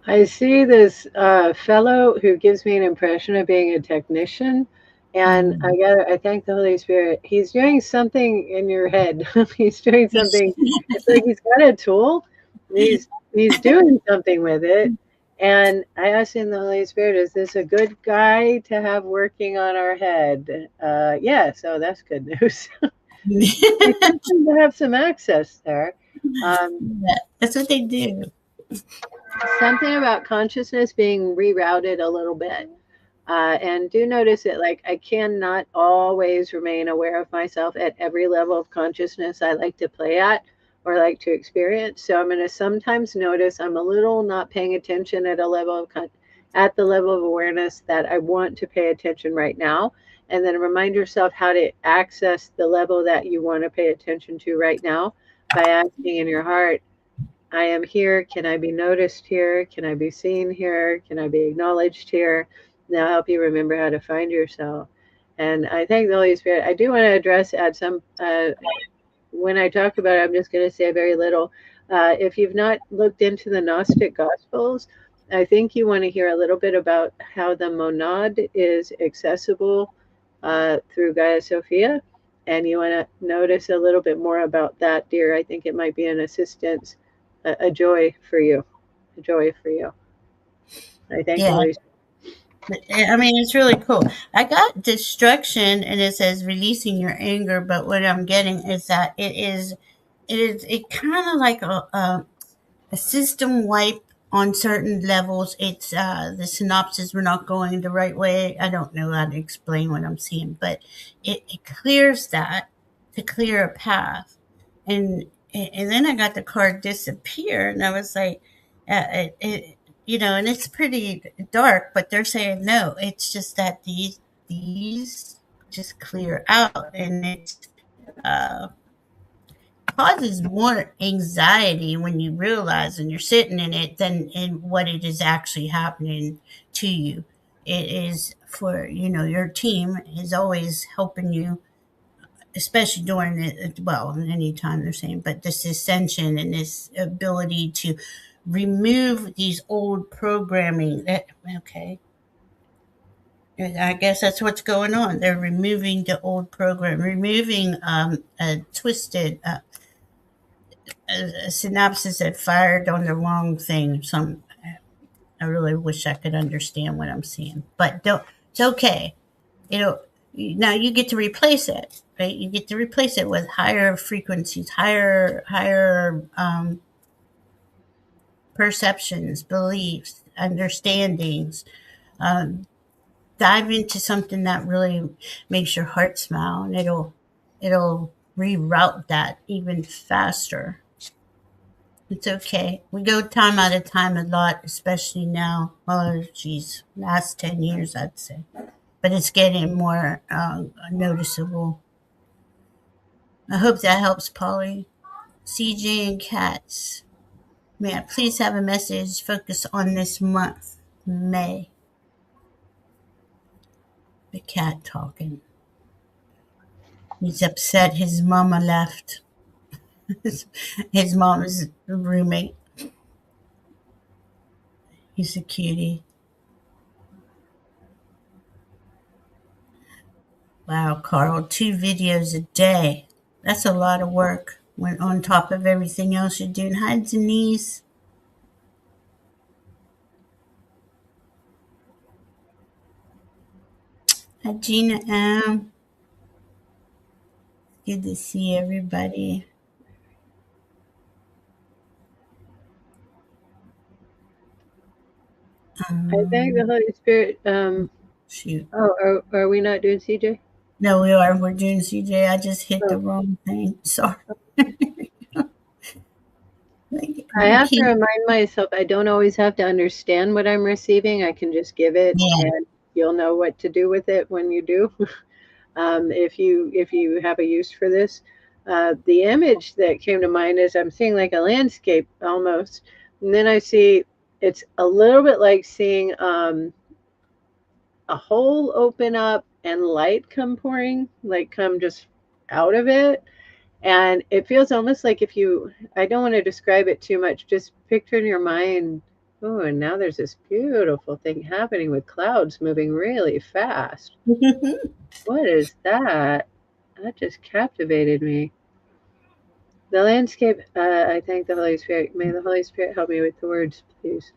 I see this fellow who gives me an impression of being a technician, and Mm. I thank the Holy Spirit. He's doing something in your head. He's doing something. It's like he's got a tool. And he's doing something with it. And I asked in the Holy Spirit, is this a good guy to have working on our head? Yeah, so that's good news. He seems to have some access there. Um, Yeah, that's what they do. Something about consciousness being rerouted a little bit. And do notice that, like, I cannot always remain aware of myself at every level of consciousness I like to play at, or like to experience. So I'm going to sometimes notice I'm a little not paying attention at a level of at the level of awareness that I want to pay attention right now. And then remind yourself how to access the level that you want to pay attention to right now by asking in your heart, I am here. Can I be noticed here? Can I be seen here? Can I be acknowledged here? Now help you remember how to find yourself. And I thank the Holy Spirit. I do want to address at some when I talk about it, I'm just going to say very little. If you've not looked into the Gnostic Gospels, I think you want to hear a little bit about how the monad is accessible through Gaia Sophia. And you want to notice a little bit more about that, dear. I think it might be an assistance, a joy for you. A joy for you. I thank the Yeah, Holy Spirit. I mean, it's really cool. I got destruction, and it says releasing your anger, but what I'm getting is that it kind of like a system wipe on certain levels. It's the synopsis were not going the right way. I don't know how to explain what I'm seeing, but it clears that to clear a path, and and then I got the card disappear, and I was like, and it's pretty dark, but they're saying no. It's just that these just clear out, and it's uh causes more anxiety when you realize and you're sitting in it than in what it is actually happening to you. It is for, your team is always helping you, especially during it, well, any time they're saying, but this ascension and this ability to remove these old programming. Okay. I guess that's what's going on. They're removing the old program, removing a twisted, a synopsis that fired on the wrong thing. Some I really wish I could understand what I'm seeing, but don't. It's okay. You know, now you get to replace it, right? You get to replace it with higher frequencies, higher perceptions, beliefs, understandings. Um, Dive into something that really makes your heart smile, and it'll reroute that even faster. It's okay. We go time at a time a lot, especially now. Oh, geez, last 10 years, I'd say. But it's getting more noticeable. I hope that helps, Polly. CJ and Cats. May I please have a message focus on this month, May? The cat talking. He's upset his mama left. His mom is a roommate. He's a cutie. Wow, Carl, 2 videos a day. That's a lot of work when on top of everything else you're doing. Hi, Denise. Hi, Gina M. Good to see everybody. I thank the Holy Spirit. Shoot. Are we not doing CJ? No, we are. We're doing CJ. I just hit the Oh, wrong thing. Sorry. I I have to keep, remind myself I don't always have to understand what I'm receiving. I can just give it, yeah. and you'll know what to do with it when you do. If you have a use for this, the image that came to mind is I'm seeing like a landscape almost, and then I see it's a little bit like seeing a hole open up and light come pouring, like come just out of it. And it feels almost like if you, I don't want to describe it too much, just picture in your mind, oh, and now there's this beautiful thing happening with clouds moving really fast. What is that? That just captivated me. The landscape, I thank the Holy Spirit. May the Holy Spirit help me with the words, please.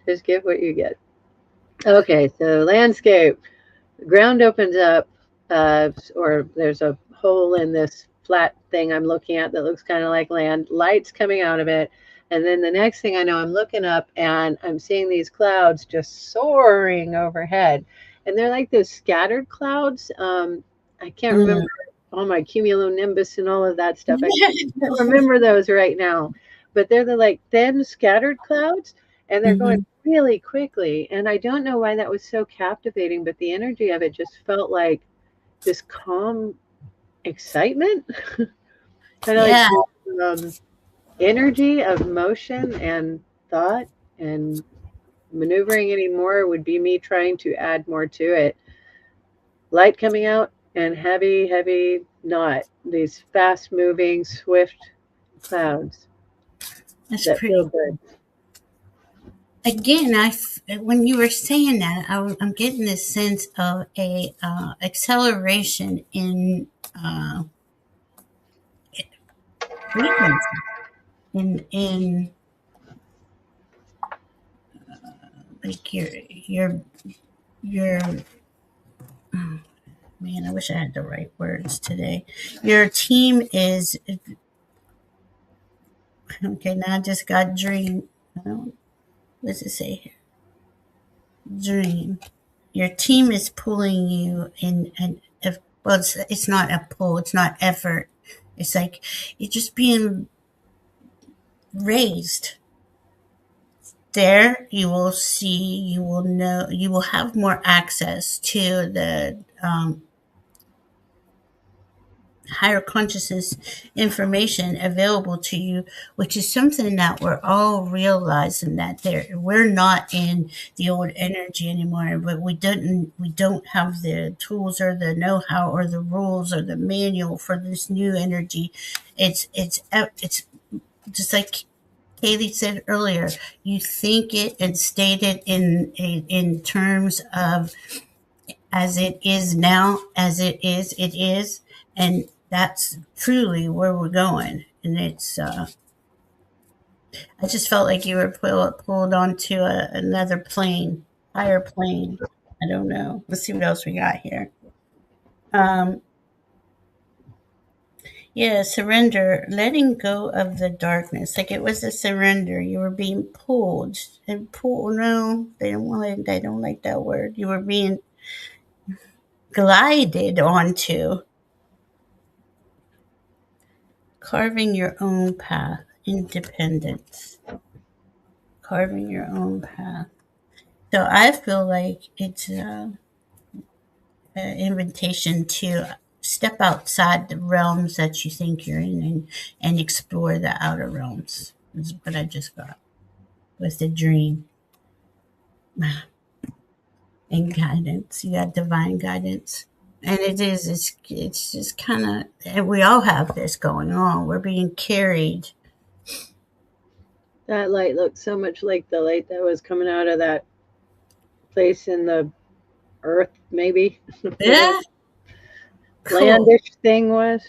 Just give what you get. Okay, so landscape. Ground opens up, or there's a hole in this flat thing I'm looking at that looks kind of like land. Lights coming out of it. And then the next thing I know, I'm looking up and I'm seeing these clouds just soaring overhead. And they're like those scattered clouds. I can't remember. Mm. all my cumulonimbus and all of that stuff. I can't remember those right now, but they're the like thin scattered clouds, and they're going Mhm. really quickly. And I don't know why that was so captivating, but the energy of it just felt like this calm excitement, kind of like Yeah, this, energy of motion and thought and maneuvering anymore would be me trying to add more to it. Light coming out and heavy, heavy not. These fast moving, swift clouds that's that feel pretty. good. Again, when you were saying that, I'm getting this sense of a acceleration in frequency, in like your man. I wish I had the right words today. Your team is okay. Now I just got dream. I don't, what does it say here? Dream. Your team is pulling you in, and if, well, it's not a pull. It's not effort. It's like you're just being raised. There, you will see, you will know, you will have more access to the higher consciousness information available to you, which is something that we're all realizing that we're not in the old energy anymore, but we don't have the tools or the know-how or the rules or the manual for this new energy. It's just like Kaylee said earlier, you think it and state it in terms of as it is now, as it is, and that's truly where we're going. And I just felt like you were pulled onto another plane, higher plane. I don't know. Let's see what else we got here. Um, yeah, surrender, letting go of the darkness. Like it was a surrender. You were being pulled and pulled. No, they don't want. They don't like that word. You were being glided onto, carving your own path, independence, carving your own path. So I feel like it's an invitation to step outside the realms that you think you're in, and explore the outer realms. Is what I just got with the dream and guidance. You got divine guidance. And it's just kind of, and we all have this going on. We're being carried. That light looked so much like the light that was coming out of that place in the earth, maybe, whatever Yeah, cool. landish thing was.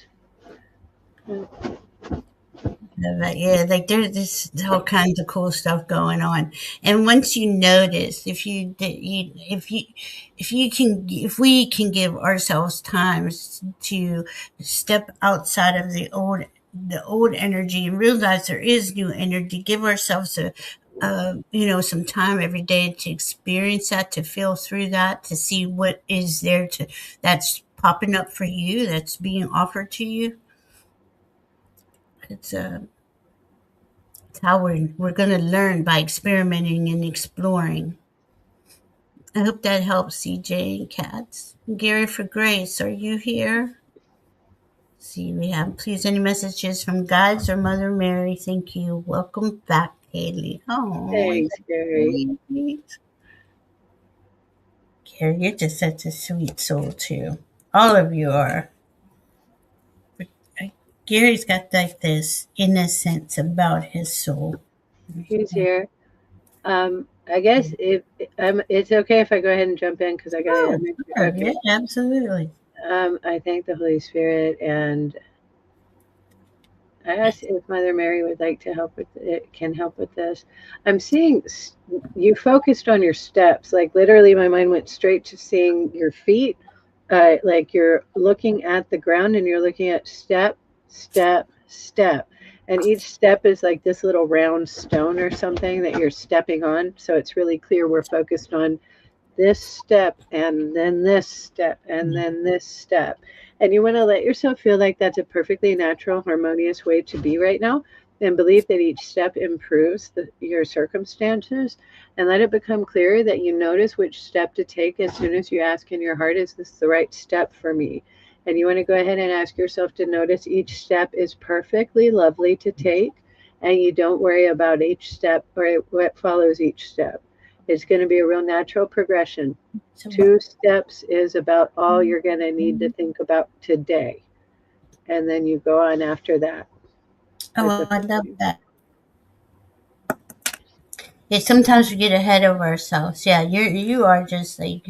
Yeah, like there's all kinds of cool stuff going on. And once you notice, if we can give ourselves time to step outside of the old energy and realize there is new energy, give ourselves some time every day to experience that, to feel through that, to see what is there that's popping up for you, that's being offered to you. It's how we're going to learn, by experimenting and exploring. I hope that helps, CJ and Katz. Gary for Grace, are you here? See, we have, please, any messages from guides or Mother Mary? Thank you. Welcome back, Haley. Oh, Thanks, Gary. sweet. Gary, you're just such a sweet soul, too. All of you are. Gary's got like this innocence about his soul. He's here. I guess if it's okay if I go ahead and jump in because I got Oh, to. sure. Okay. Yeah, absolutely. I thank the Holy Spirit, and I asked if Mother Mary would like to help with it, can help with this. I'm seeing you focused on your steps. Like literally, my mind went straight to seeing your feet. Like you're looking at the ground and you're looking at step, step, step. And each step is like this little round stone or something that you're stepping on. So it's really clear we're focused on this step and then this step and then this step. And you want to let yourself feel like that's a perfectly natural, harmonious way to be right now. And believe that each step improves your circumstances. And let it become clear that you notice which step to take as soon as you ask in your heart, is this the right step for me? And you want to go ahead and ask yourself to notice each step is perfectly lovely to take. And you don't worry about each step or what follows each step. It's going to be a real natural progression. So, 2 steps is about all you're going to need to think about today. And then you go on after that with the oh, I love feeling. that. Yeah, sometimes we get ahead of ourselves. Yeah, you are just like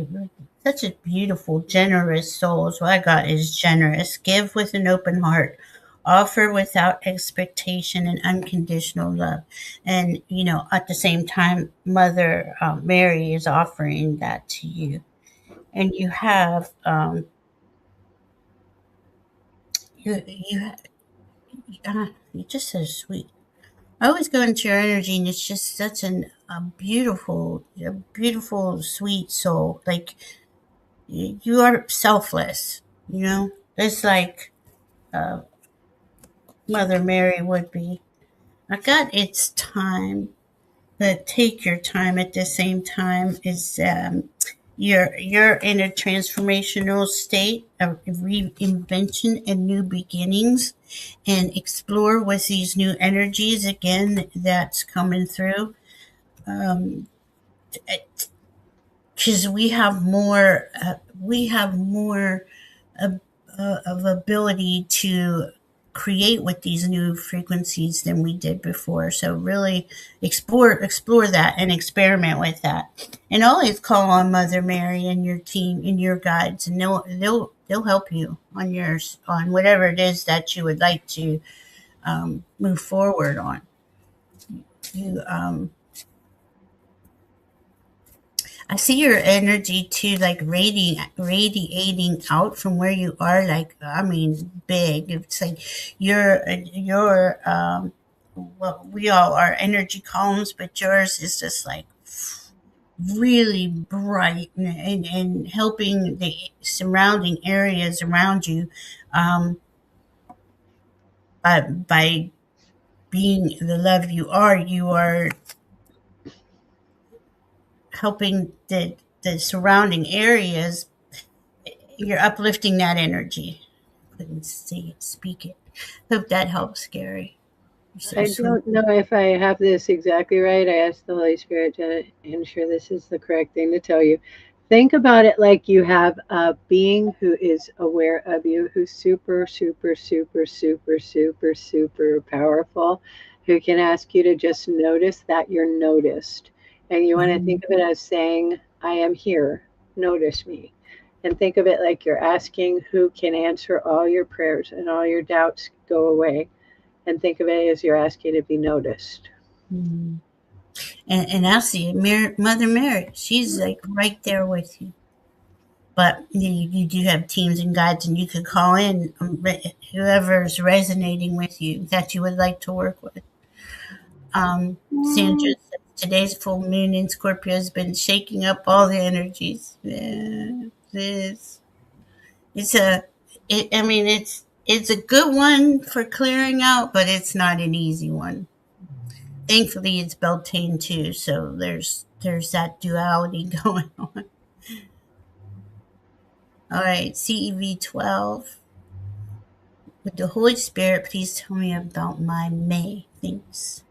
such a beautiful, generous soul. So I got is generous. Give with an open heart. Offer without expectation and unconditional love. And at the same time, Mother Mary is offering that to you. And you have you you're just so sweet. I always go into your energy, and it's just such a beautiful, sweet soul. Like you are selfless. It's like uh, Mother Mary would be. I got it's time, but take your time. At the same time, is you're in a transformational state of reinvention and new beginnings, and explore with these new energies again that's coming through. Um, because we have more of, of ability to create with these new frequencies than we did before. So really explore that and experiment with that, and always call on Mother Mary and your team and your guides, and they'll help you on yours on whatever it is that you would like to move forward on. You I see your energy too, like radiating out from where you are. Like, I mean, big. It's like you're. Well, we all are energy columns, but yours is just like really bright, and helping the surrounding areas around you, um, by being the love you are. You are helping the surrounding areas. You're uplifting that energy. Couldn't speak it. Hope that helps, Gary. You're so I sweet. don't know if I have this exactly right. I asked the Holy Spirit to ensure this is the correct thing to tell you. Think about it like you have a being who is aware of you, who's super, super, super, super, super, super powerful, who can ask you to just notice that you're noticed. And you want to think of it as saying, I am here, notice me. And think of it like you're asking who can answer all your prayers and all your doubts go away, and think of it as you're asking to be noticed. Mm. And I see it, Mother Mary. She's like right there with you. But you do have teams and guides, and you could call in whoever's resonating with you that you would like to work with. Sandra Mm, says today's full moon in Scorpio has been shaking up all the energies. Yeah, it's a, I mean, it's a good one for clearing out, but it's not an easy one. Thankfully, it's Beltane too, so there's that duality going on. All right, CEV 12. With the Holy Spirit, please tell me about my May. Thanks.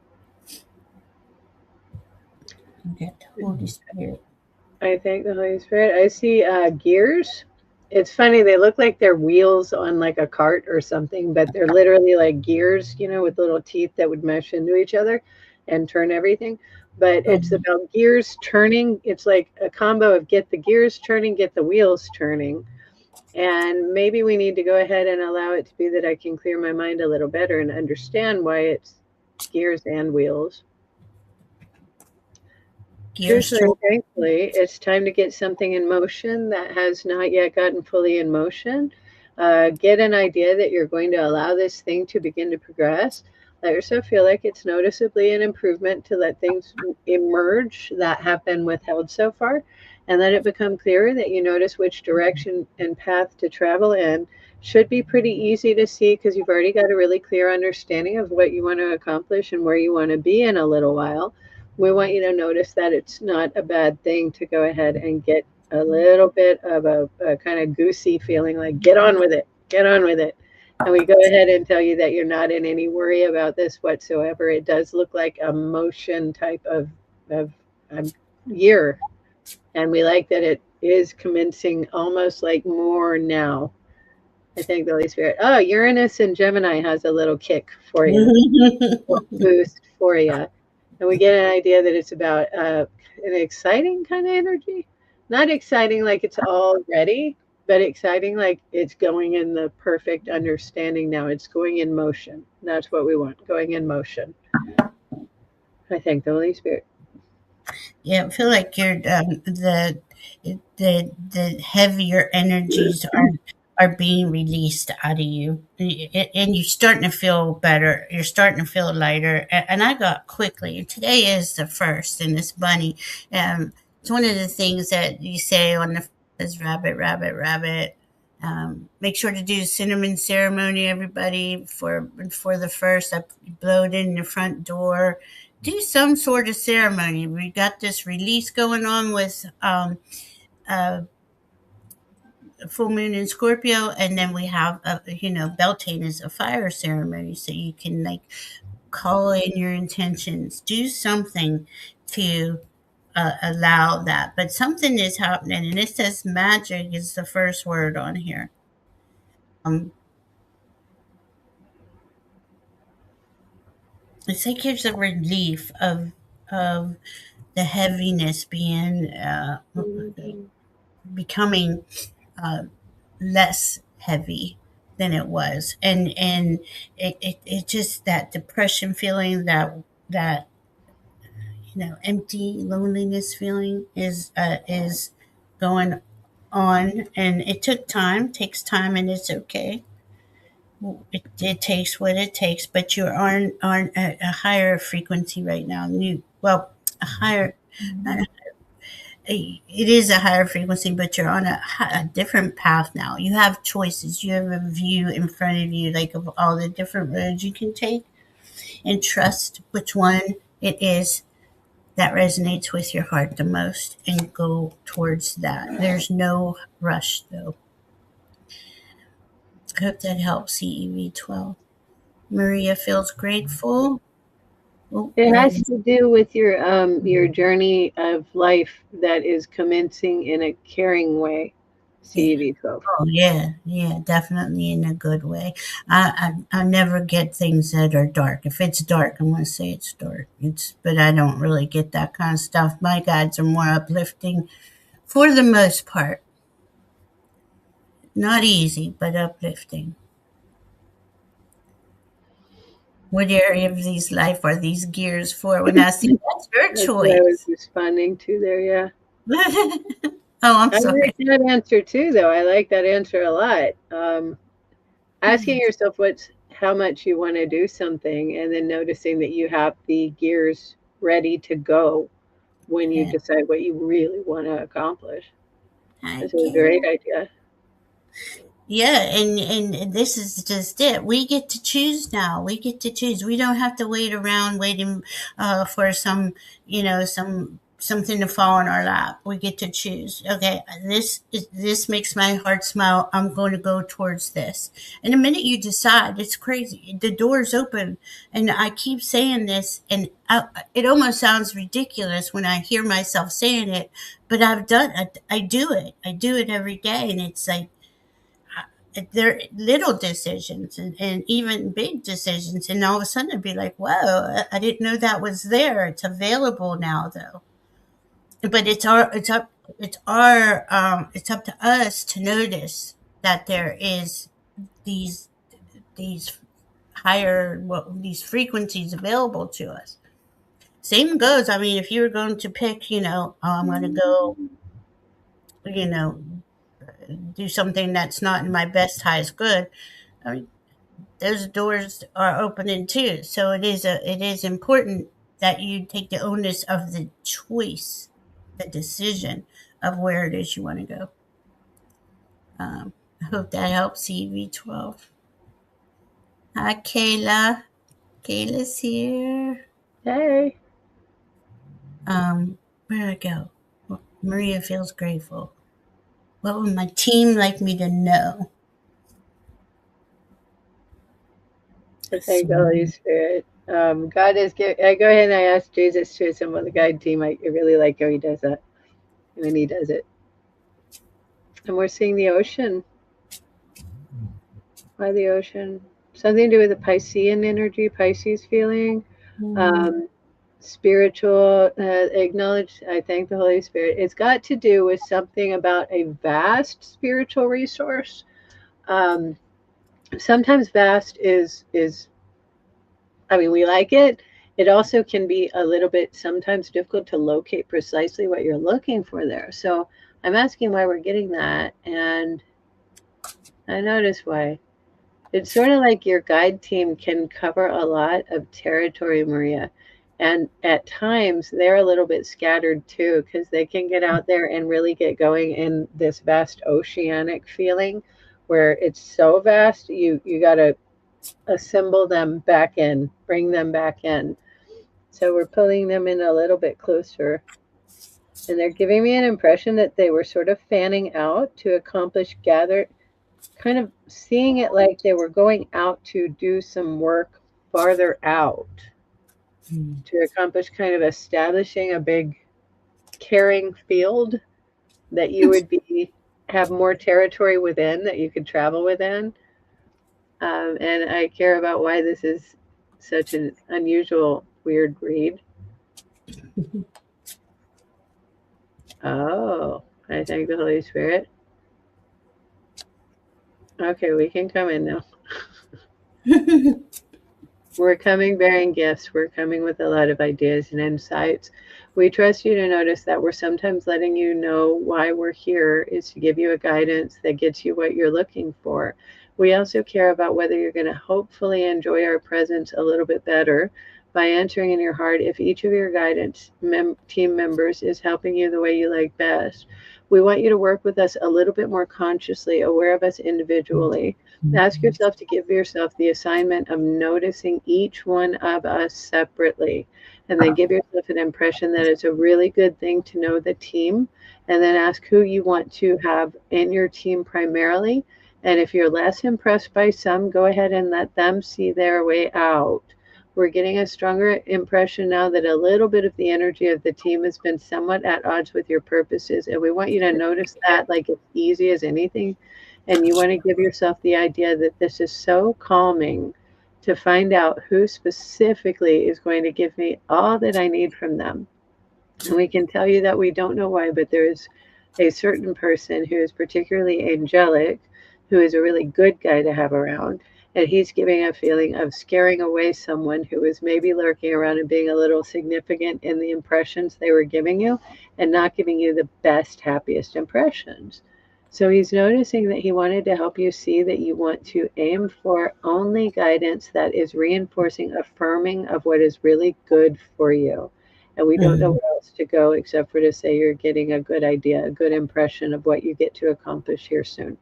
You got the Holy Spirit. I thank the Holy Spirit. I see gears. It's funny, they look like they're wheels on like a cart or something, but they're literally like gears, with little teeth that would mesh into each other and turn everything. But it's Um, about gears turning. It's like a combo of get the gears turning, get the wheels turning. And maybe we need to go ahead and allow it to be that I can clear my mind a little better and understand why it's gears and wheels. Gears Truthfully turn. and thankfully, it's time to get something in motion that has not yet gotten fully in motion. Get an idea that you're going to allow this thing to begin to progress. Let yourself feel like it's noticeably an improvement to let things emerge that have been withheld so far. And let it become clearer that you notice which direction and path to travel in should be pretty easy to see because you've already got a really clear understanding of what you want to accomplish and where you want to be in a little while. We want you to notice that it's not a bad thing to go ahead and get a little bit of a kind of goosey feeling like, get on with it, get on with it. And we go ahead and tell you that you're not in any worry about this whatsoever. It does look like a motion type of year. And we like that it is commencing almost like more now. I thank the Holy Spirit. Oh, Uranus and Gemini has a little kick for you, boost for you. And we get an idea that it's about an exciting kind of energy. Not exciting like it's all ready, but exciting like it's going in the perfect understanding now. It's going in motion. That's what we want, going in motion. I thank the Holy Spirit. Yeah, I feel like you're the heavier energies are being released out of you, and you're starting to feel better. You're starting to feel lighter. And I got quickly. Today is the first, and this bunny. It's one of the things that you say on the is rabbit, rabbit, rabbit. Make sure to do cinnamon ceremony, everybody, for the first. I blow it in the front door. Do some sort of ceremony. We got this release going on with uh, full moon in Scorpio, and then we have Beltane is a fire ceremony, so you can like call in your intentions, do something to allow that. But something is happening, and it says magic is the first word on here. Um, it's like there's a relief of the heaviness being becoming uh, less heavy than it was, and it just that depression feeling, that empty loneliness feeling is going on, and it took time, takes time, and it's okay. It takes what it takes, but you're on a higher frequency right now. A higher, not it is a higher frequency, but you're on a different path now. You have choices. You have a view in front of you, like of all the different roads you can take, and trust which one it is that resonates with your heart the most, and go towards that. There's no rush, though. I hope that helps. CEV 12. Maria feels grateful. Oh, It and has to do with your journey of life that is commencing in a caring way. yeah. CEV 12. Oh yeah, yeah, definitely in a good way. I never get things that are dark. If it's dark, I'm gonna say it's dark. But I don't really get that kind of stuff. My guides are more uplifting for the most part. Not easy, but uplifting. What area of these life are these gears for? When I see that's your That's what I was choice. responding to there. Yeah, Oh, I'm I like sorry. that answer too, though. I like that answer a lot. Asking yourself what's how much you want to do something, and then noticing that you have the gears ready to go when you Yeah, decide what you really want to accomplish. This thank is a great you. idea. Yeah, and this is just it. We get to choose now. We get to choose. We don't have to wait around waiting for something to fall in our lap. We get to choose. Okay, this makes my heart smile. I'm going to go towards this. And the minute you decide, it's crazy. The door's open, and I keep saying this, and it almost sounds ridiculous when I hear myself saying it, but I've done it. I do it. I do it every day, and it's like they're little decisions, and even big decisions, and all of a sudden it'd be like, whoa, I didn't know that was there. It's available now, though. But it's up to us to notice that there is these these these frequencies available to us. Same goes, I mean, if you were going to pick, oh, I'm going to go, you know do something that's not in my best highest good. I mean, those doors are opening too. So it is important that you take the onus of the choice, the decision of where it is you want to go. I hope that helps CV12. Hi, Kayla. Kayla's here. Hey. Where'd I go? Maria feels grateful. What would my team like me to know? I thank the So, Holy Spirit. God is good. I go ahead and I ask Jesus to assemble the guide team. I really like how he does that when he does it. And we're seeing the ocean. Why the ocean? Something to do with the Piscean energy, Pisces feeling. mm, Um, spiritual, acknowledge, I thank the Holy Spirit. It's got to do with something about a vast spiritual resource. Um, sometimes vast is I mean, we like it. It also can be a little bit sometimes difficult to locate precisely what you're looking for there. So I'm asking why we're getting that, and I notice why. It's sort of like your guide team can cover a lot of territory, Maria. And at times they're a little bit scattered too, because they can get out there and really get going in this vast oceanic feeling where it's so vast, you got to assemble them back in, bring them back in. So we're pulling them in a little bit closer. And they're giving me an impression that they were sort of fanning out to accomplish gather, kind of seeing it like they were going out to do some work farther out mm, to accomplish kind of establishing a big caring field that you would be have more territory within that you could travel within. And I care about why this is such an unusual, weird read. Oh, I thank the Holy Spirit. Okay, we can come in now. We're coming bearing gifts. We're coming with a lot of ideas and insights. We trust you to notice that we're sometimes letting you know why we're here is to give you a guidance that gets you what you're looking for. We also care about whether you're going to hopefully enjoy our presence a little bit better by answering in your heart if each of your guidance team members is helping you the way you like best. We want you to work with us a little bit more consciously, aware of us individually. Ask yourself to give yourself the assignment of noticing each one of us separately, and then give yourself an impression that it's a really good thing to know the team, and then ask who you want to have in your team primarily. And if you're less impressed by some, go ahead and let them see their way out. We're getting a stronger impression now that a little bit of the energy of the team has been somewhat at odds with your purposes, and we want you to notice that like it's easy as anything. And you want to give yourself the idea that this is so calming to find out who specifically is going to give me all that I need from them. And we can tell you that we don't know why, but there is a certain person who is particularly angelic, who is a really good guy to have around. And he's giving a feeling of scaring away someone who is maybe lurking around and being a little significant in the impressions they were giving you and not giving you the best, happiest impressions. So he's noticing that he wanted to help you see that you want to aim for only guidance that is reinforcing, affirming of what is really good for you. And we don't know mm. where else to go except for to say you're getting a good idea, a good impression of what you get to accomplish here soon,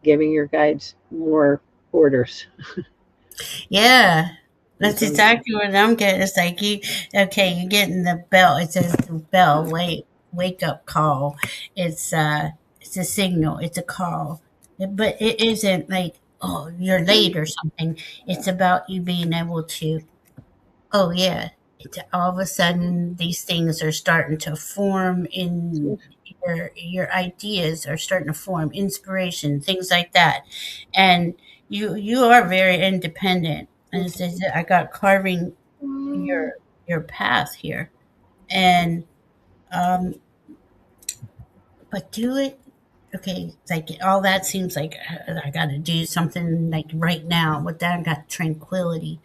giving your guides more orders. Yeah, that's Okay. exactly what I'm getting. It's like okay, you're getting the bell. It says the bell, wake up call. It's a signal. It's a call, but it isn't like oh you're late or something. It's about you being able to. Oh yeah, all of a sudden these things are starting to form in your ideas are starting to form inspiration things like that, and you are very independent. And it says that I got carving your path here, and um, but do it. Okay, it's like all that seems like I got to do something like right now. With that, I got tranquility.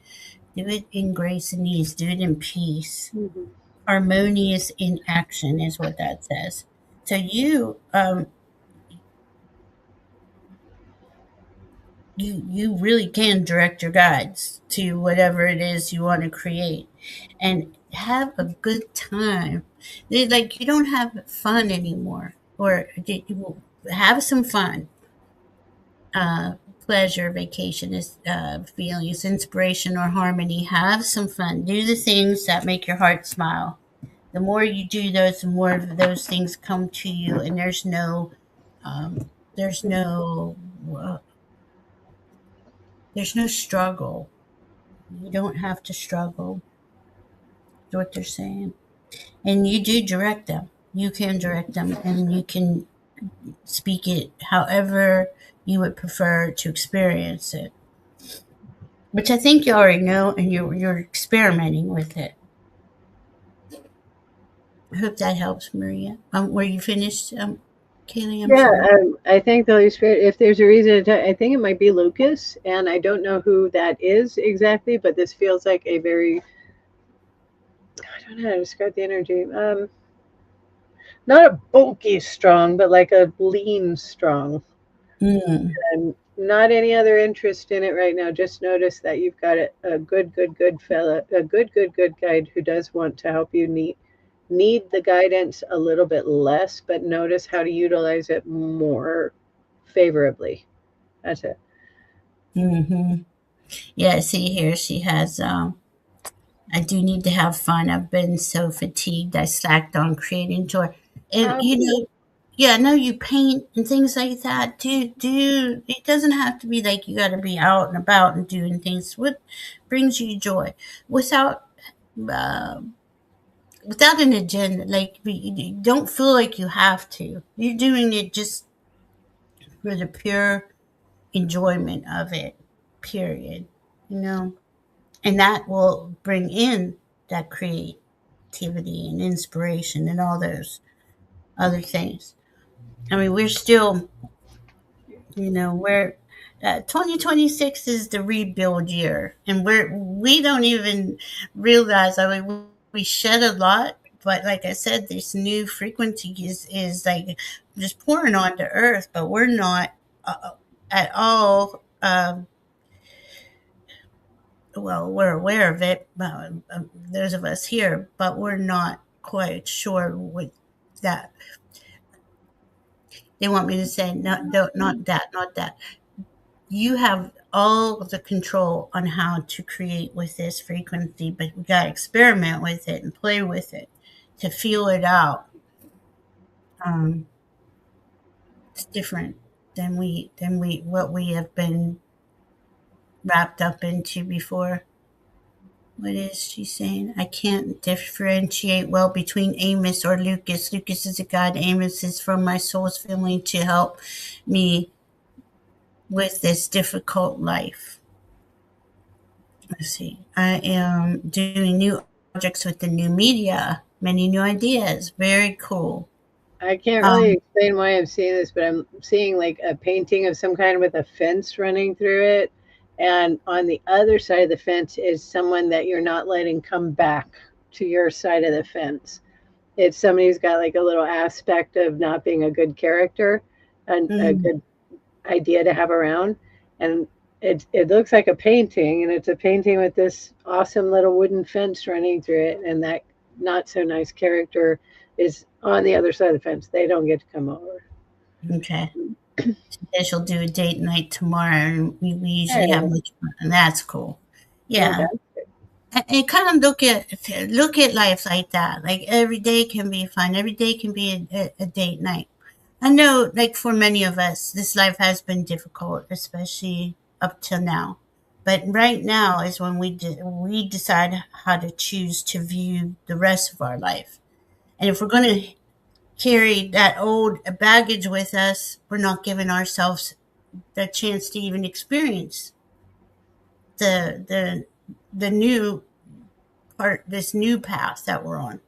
Do it in grace and ease. Do it in peace. Mhm. Harmonious in action is what that says. So you really can direct your guides to whatever it is you want to create and have a good time. Like you don't have fun anymore, or you have some fun, uh, pleasure, vacation is feelings, inspiration, or harmony. Have some fun. Do the things that make your heart smile. The more you do those, the more of those things come to you, and um, there's no, uh, there's no struggle. You don't have to struggle. Is what they're saying, and you do direct them. You can direct them, and you can speak it however you would prefer to experience it. Which I think you already know, and you're experimenting with it. I hope that helps, Maria. Were you finished, Kaylee? I'm Yeah, sorry. I think the Holy Spirit, if there's a reason to, I think it might be Lucas, and I don't know who that is exactly, but this feels like a very, I don't know how to describe the energy. Not a bulky strong, but like a lean strong. Mm, And not any other interest in it right now. Just notice that you've got a good fella, a good guide who does want to help you need the guidance a little bit less, but notice how to utilize it more favorably. That's it. hmm. Yeah, see here, she has. I do need to have fun. I've been so fatigued. I slacked on creating joy, and yeah, no, you paint and things like that. Do it doesn't have to be like you got to be out and about and doing things. What brings you joy without uh, without an agenda? Like you don't feel like you have to. You're doing it just for the pure enjoyment of it. Period. You know, and that will bring in that creativity and inspiration and all those other things. I mean, we're still, we're 2026 is the rebuild year, and we don't even realize. I mean, we shed a lot, but like I said, this new frequency is like just pouring onto Earth, but we're not at all. Well, we're aware of it, those of us here, but we're not quite sure what that. They want me to say, not, not that, not that. You have all the control on how to create with this frequency, but we got to experiment with it and play with it to feel it out. Um, it's different than we what we have been wrapped up into before. What is she saying? I can't differentiate well between Amos or Lucas. Lucas is a god. Amos is from my soul's family to help me with this difficult life. Let's see. I am doing new projects with the new media, many new ideas. Very cool. I can't really Um, explain why I'm seeing this, but I'm seeing like a painting of some kind with a fence running through it. And on the other side of the fence is someone that you're not letting come back to your side of the fence. It's somebody who's got like a little aspect of not being a good character and a mm, good idea to have around. And it looks like a painting, and it's a painting with this awesome little wooden fence running through it. And that not so nice character is on the other side of the fence. They don't get to come over. okay. Today she'll do a date night tomorrow, and we usually have Hey, much fun, and that's cool. Yeah. fantastic. And kind of look at life like that. Like every day can be fun. Every day can be a date night. I know, like for many of us, this life has been difficult, especially up till now. But right now is when we decide how to choose to view the rest of our life. And if we're going to carry that old baggage with us, we're not giving ourselves the chance to even experience the the the new part, this new path that we're on.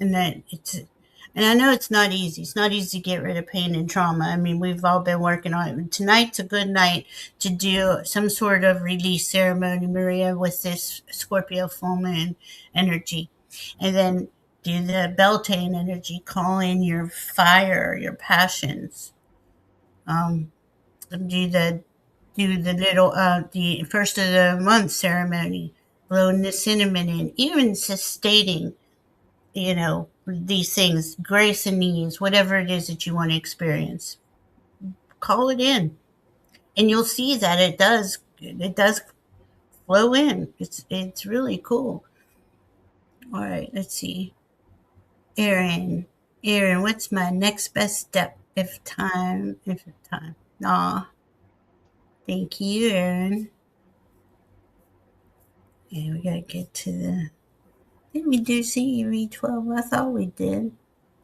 And that it's and I know it's not easy. It's not easy to get rid of pain and trauma. I mean, we've all been working on it. Tonight's a good night to do some sort of release ceremony, Maria, with this Scorpio full moon energy. And then do the Beltane energy, call in your fire, your passions. Um, do the little the first of the month ceremony, blowing the cinnamon in, even just stating, these things, grace and ease, whatever it is that you want to experience. Call it in. and you'll see that it does flow in. It's really cool. All right, let's see. Aaron, Aaron, what's my next best step if time? Aw, thank you, Aaron. Yeah, we gotta get to the. Did we do CEV 12? I thought we did.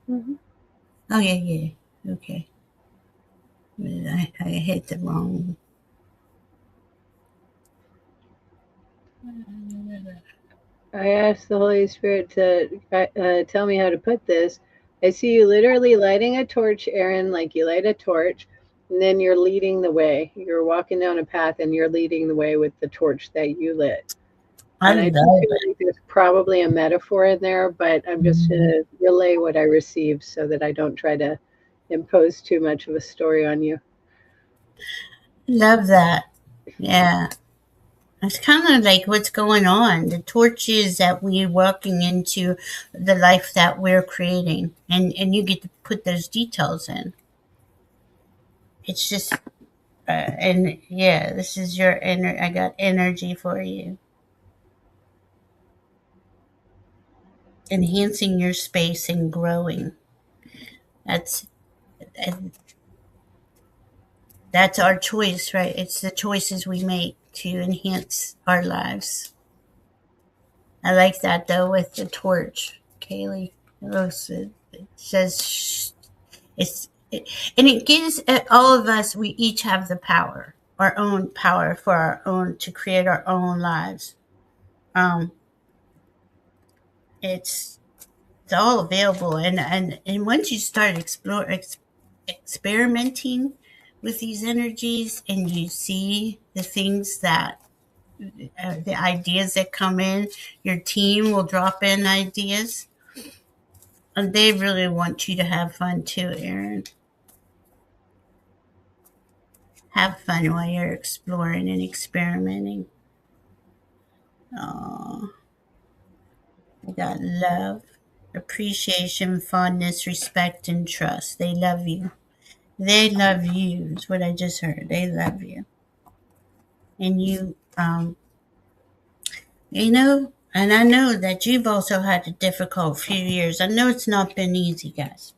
Mhm. Oh yeah, yeah. Okay. I hit the wrong. I asked the Holy Spirit to tell me how to put this. I see you literally lighting a torch, Aaron, like you light a torch, and then you're leading the way. You're walking down a path and you're leading the way with the torch that you lit. I And I do love feel like there's probably a metaphor in there, but I'm just going it. to relay what I received so that I don't try to impose too much of a story on you. Love that. Yeah. It's kind of like what's going on. The torch is that we're walking into the life that we're creating, and you get to put those details in. It's just, and yeah, this is your I got energy for you, enhancing your space and growing. That's and that's our choice, right? It's the choices we make to enhance our lives. I like that though with the torch, Kaylee. It says and it gives all of us. We each have the power, our own power for our own to create our own lives. Um, it's it's all available, and once you start experimenting with these energies, and you see the things that the ideas that come in, your team will drop in ideas, and they really want you to have fun too, Aaron. Have fun while you're exploring and experimenting. Oh, I got love, appreciation, fondness, respect, and trust. They love you. They love you, is what I just heard. They love you. And and I know that you've also had a difficult few years. I know it's not been easy, guys.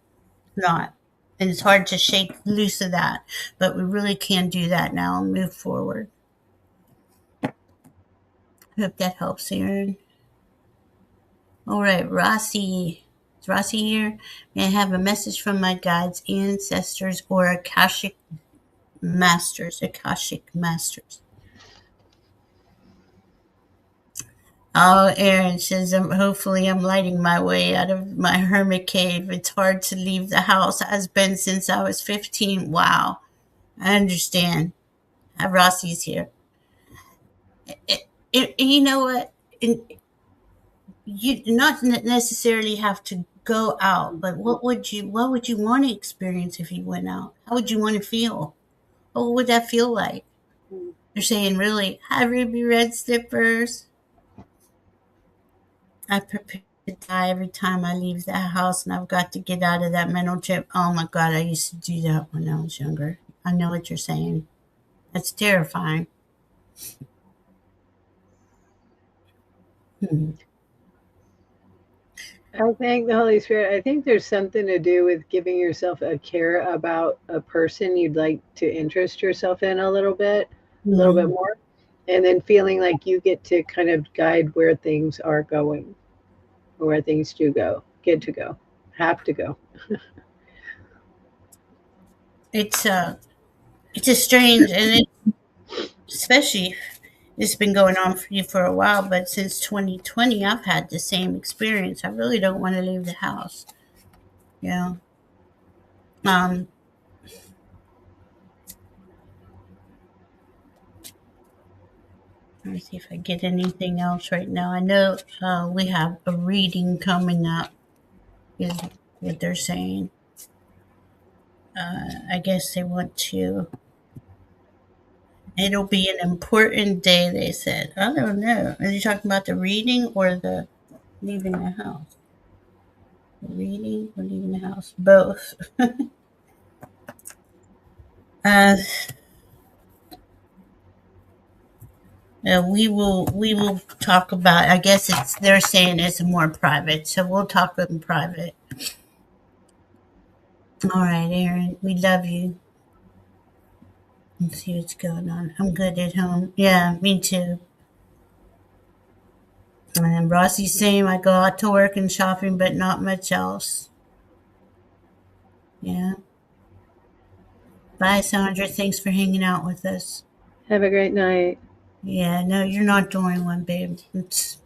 It's not. And it's hard to shake loose of that. But we really can do that now and move forward. Hope that helps, Aaron. All right, Rossi. Is Rossi here? May I have a message from my guides, ancestors, or Akashic masters? Akashic masters. Oh, Aaron says, hopefully I'm lighting my way out of my hermit cave. It's hard to leave the house. Has been since I was 15. Wow. I understand. Rossi's here. You know what? You not necessarily have to go out, but what would you want to experience if you went out? How would you want to feel? What would that feel like? They're saying, really, hi, Ruby Red Slippers. I prepare to die every time I leave that house, and I've got to get out of that mental trip. Oh my God, I used to do that when I was younger. I know what you're saying. That's terrifying. Hmm. I thank the Holy Spirit. I think there's something to do with giving yourself a care about a person you'd like to interest yourself in a little bit Hmm. more, and then feeling like you get to kind of guide where things are going, or where things do go, get to go, have to go. It's it's a strange, and especially it's been going on for you for a while, but since 2020, I've had the same experience. I really don't want to leave the house. Yeah. Um, let me see if I get anything else right now. I know we have a reading coming up, is what they're saying. I guess they want to. It'll be an important day, they said. I don't know. Are you talking about the reading or the leaving the house? The reading or leaving the house? Both. Uh, we will talk about. I guess it's they're saying it's more private, so we'll talk in private. All right, Aaron, we love you. Let's see what's going on. I'm good at home. Yeah, me too. And Rossi's saying I go out to work and shopping, but not much else. Yeah. Bye, Sandra. Thanks for hanging out with us. Have a great night. Yeah, no, you're not doing one, babe. It's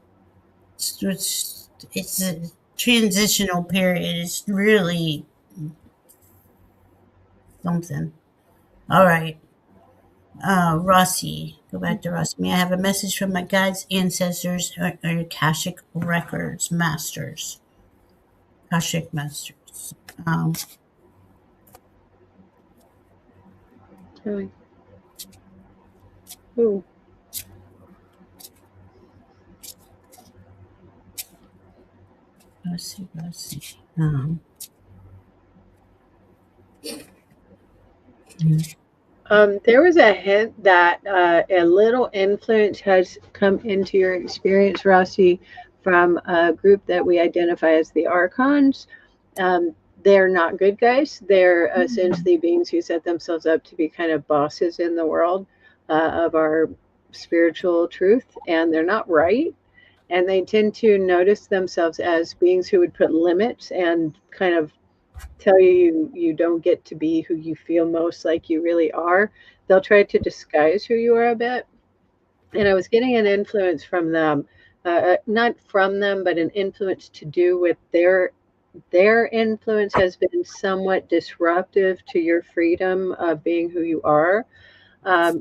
a transitional period. It's really something. All right. Rossi. Go back to Rossi. May I have a message from my guides, ancestors, or Akashic records, masters? Akashic masters. Okay. Ooh. Rossi, Rossi. There was a hint that a little influence has come into your experience, Rossi, from a group that we identify as the Archons. They're not good guys. They're essentially beings who set themselves up to be kind of bosses in the world of our spiritual truth, and they're not right. And they tend to notice themselves as beings who would put limits and kind of tell you don't get to be who you feel most like you really are. They'll try to disguise who you are a bit. And I was getting an influence from them, not from them, but an influence to do with their influence has been somewhat disruptive to your freedom of being who you are.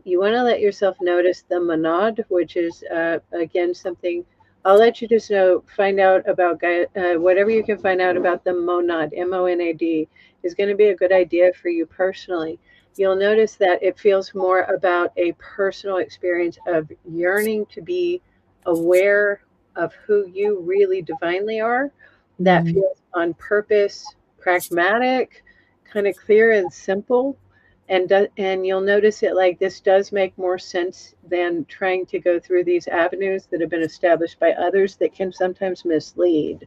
You want to let yourself notice the monad, which is, again, something I'll let you just know, find out about whatever you can find out about the monad, MONAD, is going to be a good idea for you personally. You'll notice that it feels more about a personal experience of yearning to be aware of who you really divinely are. That Mm, feels on purpose, pragmatic, kind of clear and simple, and you'll notice it like this does make more sense than trying to go through these avenues that have been established by others that can sometimes mislead.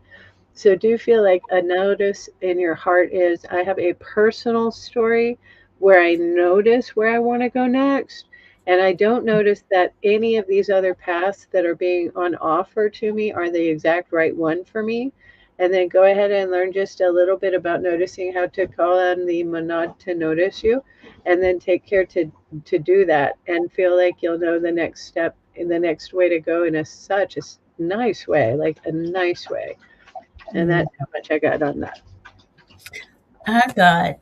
So do feel like a notice in your heart is I have a personal story where I notice where I want to go next. And I don't notice that any of these other paths that are being on offer to me are the exact right one for me. And then go ahead and learn just a little bit about noticing how to call on the monad to notice you, and then take care to do that and feel like you'll know the next step in the next way to go in such a nice way, like a nice way. And mm. that's how much I got on that. I got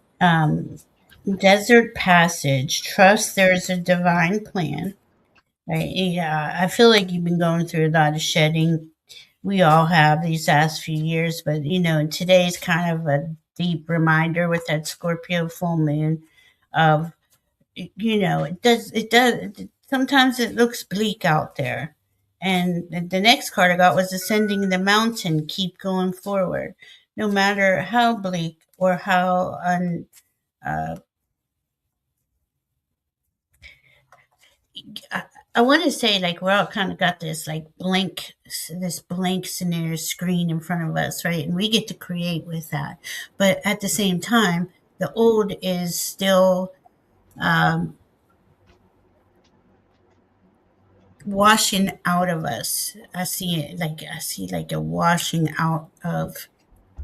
desert passage. Trust there's a divine plan. Right? Yeah, I feel like you've been going through a lot of shedding. We all have these last few years, but today's kind of a deep reminder with that Scorpio full moon of it does sometimes it looks bleak out there. And the next card I got was ascending the mountain, keep going forward. No matter how bleak or how uh, I, I want to say like we're all kind of got this blank scenario screen in front of us, right? And we get to create with that. But at the same time, the old is still um, washing out of us. I see like a washing out of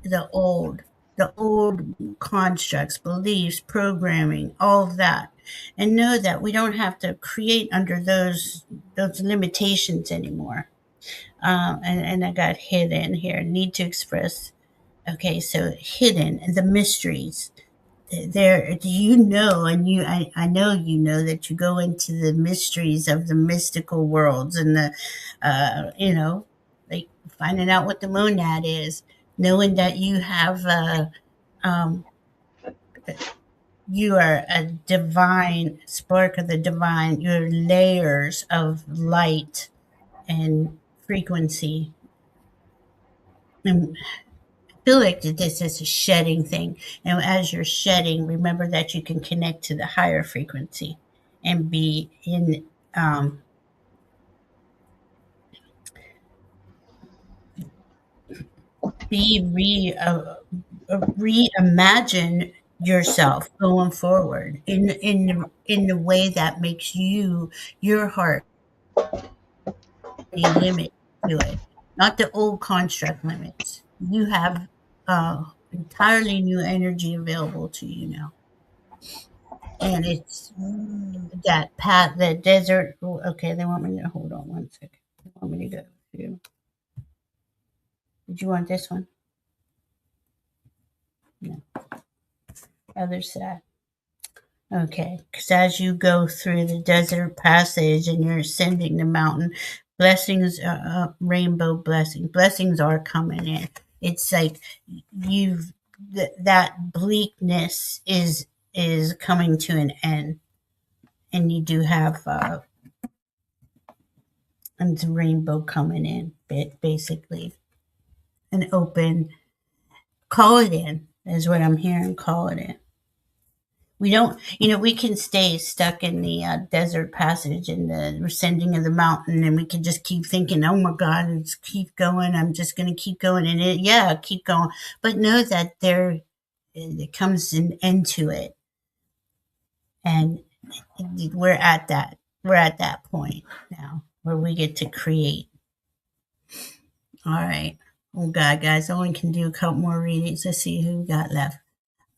the old, the old constructs, beliefs, programming, all of that. And know that we don't have to create under those limitations anymore. And I got hidden here. Need to express. Okay, so hidden the mysteries. There, and I know that you go into the mysteries of the mystical worlds and like finding out what the monad is, knowing that um, you are a divine spark of the divine. You're layers of light and frequency. And I feel like that this is a shedding thing. And as you're shedding, remember that you can connect to the higher frequency and be in. Um, be reimagine yourself going forward in the way that makes your heart a limit to it, not the old construct limits. You have entirely new energy available to you now, and it's that path, the desert. Oh, okay, they want me to hold on one second. They want me to go to. Did you want this one? No, other side. Okay, because as you go through the desert passage and you're ascending the mountain, blessings, rainbow blessings are coming in. It's like you've that bleakness is coming to an end, and you do have and the rainbow coming in. Basically, an open call it in is what I'm hearing. Call it in. We don't, we can stay stuck in the desert passage and the ascending of the mountain, and we can just keep thinking, oh my God, let's keep going. I'm just going to keep going. And yeah, keep going. But know that it comes an end to it. And we're at that, we're at that point now where we get to create. All right. Oh God, guys, I only can do a couple more readings. Let's see who we got left.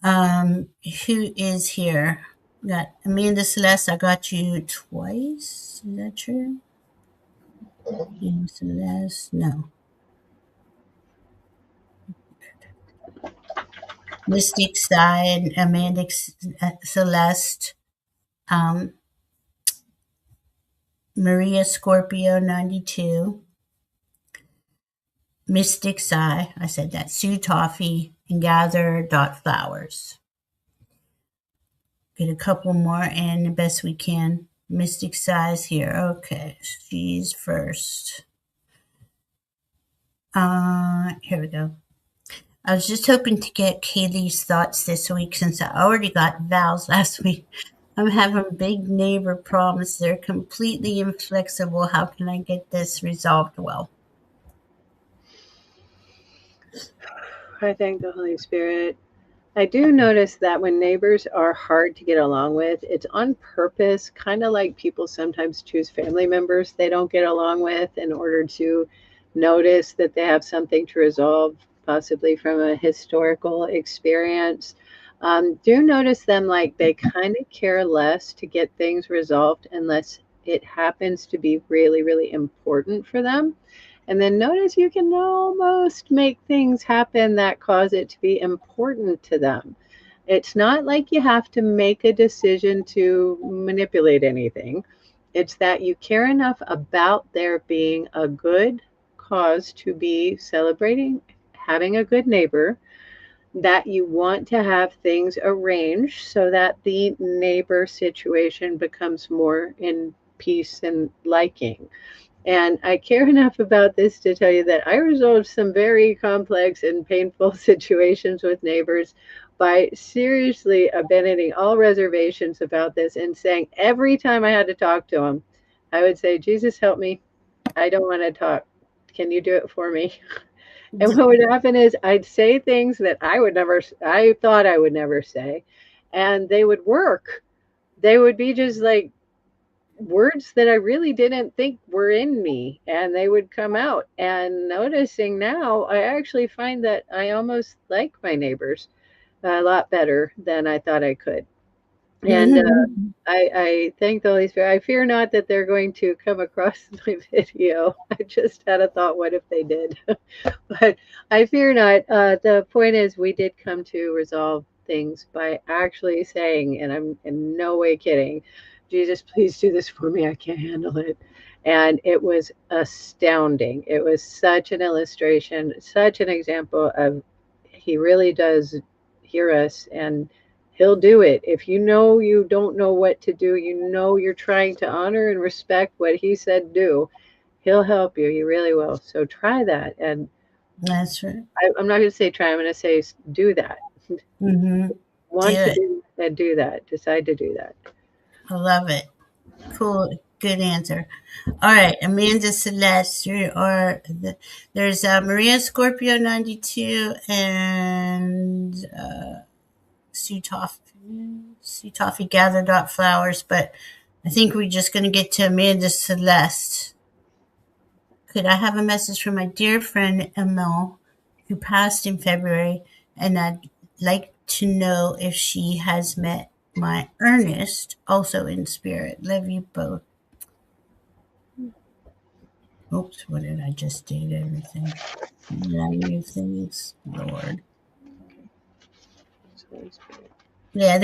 Who is here? Got Amanda Celeste. I got you twice. Is that true? Amanda Celeste. No. Mystic Side. Amanda Celeste. Um, Maria Scorpio 92. Mystic Side. I said that. Sue Toffee and Gather Dot Flowers. Get a couple more in the best we can. Mystic Size here. Okay, she's first. Here we go. I was just hoping to get Kaylee's thoughts this week since I already got Val's last week. I'm having big neighbor problems. They're completely inflexible. How can I get this resolved well? I thank the Holy Spirit. I do notice that when neighbors are hard to get along with, it's on purpose, kind of like people sometimes choose family members they don't get along with in order to notice that they have something to resolve, possibly from a historical experience. Do notice them like they kind of care less to get things resolved unless it happens to be really, really important for them. And then notice you can almost make things happen that cause it to be important to them. It's not like you have to make a decision to manipulate anything. It's that you care enough about there being a good cause to be celebrating having a good neighbor that you want to have things arranged so that the neighbor situation becomes more in peace and liking. And I care enough about this to tell you that I resolved some very complex and painful situations with neighbors by seriously abandoning all reservations about this and saying every time I had to talk to them, I would say, Jesus, help me. I don't want to talk. Can you do it for me? And what would happen is I'd say things that I thought I would never say, and they would work. They would be just like words that I really didn't think were in me, and they would come out. And noticing now, I actually find that I almost like my neighbors a lot better than I thought I could. And I thank the Holy Spirit. I fear not that they're going to come across my video. I just had a thought, what if they did? But I fear not. The point is, we did come to resolve things by actually saying, and I'm in no way kidding, Jesus, please do this for me. I can't handle it. And it was astounding. It was such an illustration, such an example of He really does hear us, and He'll do it. If you know you don't know what to do, you know you're trying to honor and respect what He said do, He'll help you. He really will. So try that. And That's right. I'm not going to say try, I'm going to say do that. Mm-hmm. Do Want to it. do that, do that. Decide to do that. I love it. Cool. good answer. All right, Amanda Celeste, there's Maria Scorpio 92 and Sue Toffee. Sue Toffee gathered up flowers, but I think we're just going to get to Amanda Celeste. Could I have a message from my dear friend Emil, who passed in February, and I'd like to know if she has met my Ernest, also in spirit. Love you both. Oops, what did I just do to everything? Love you things, Lord. Yeah,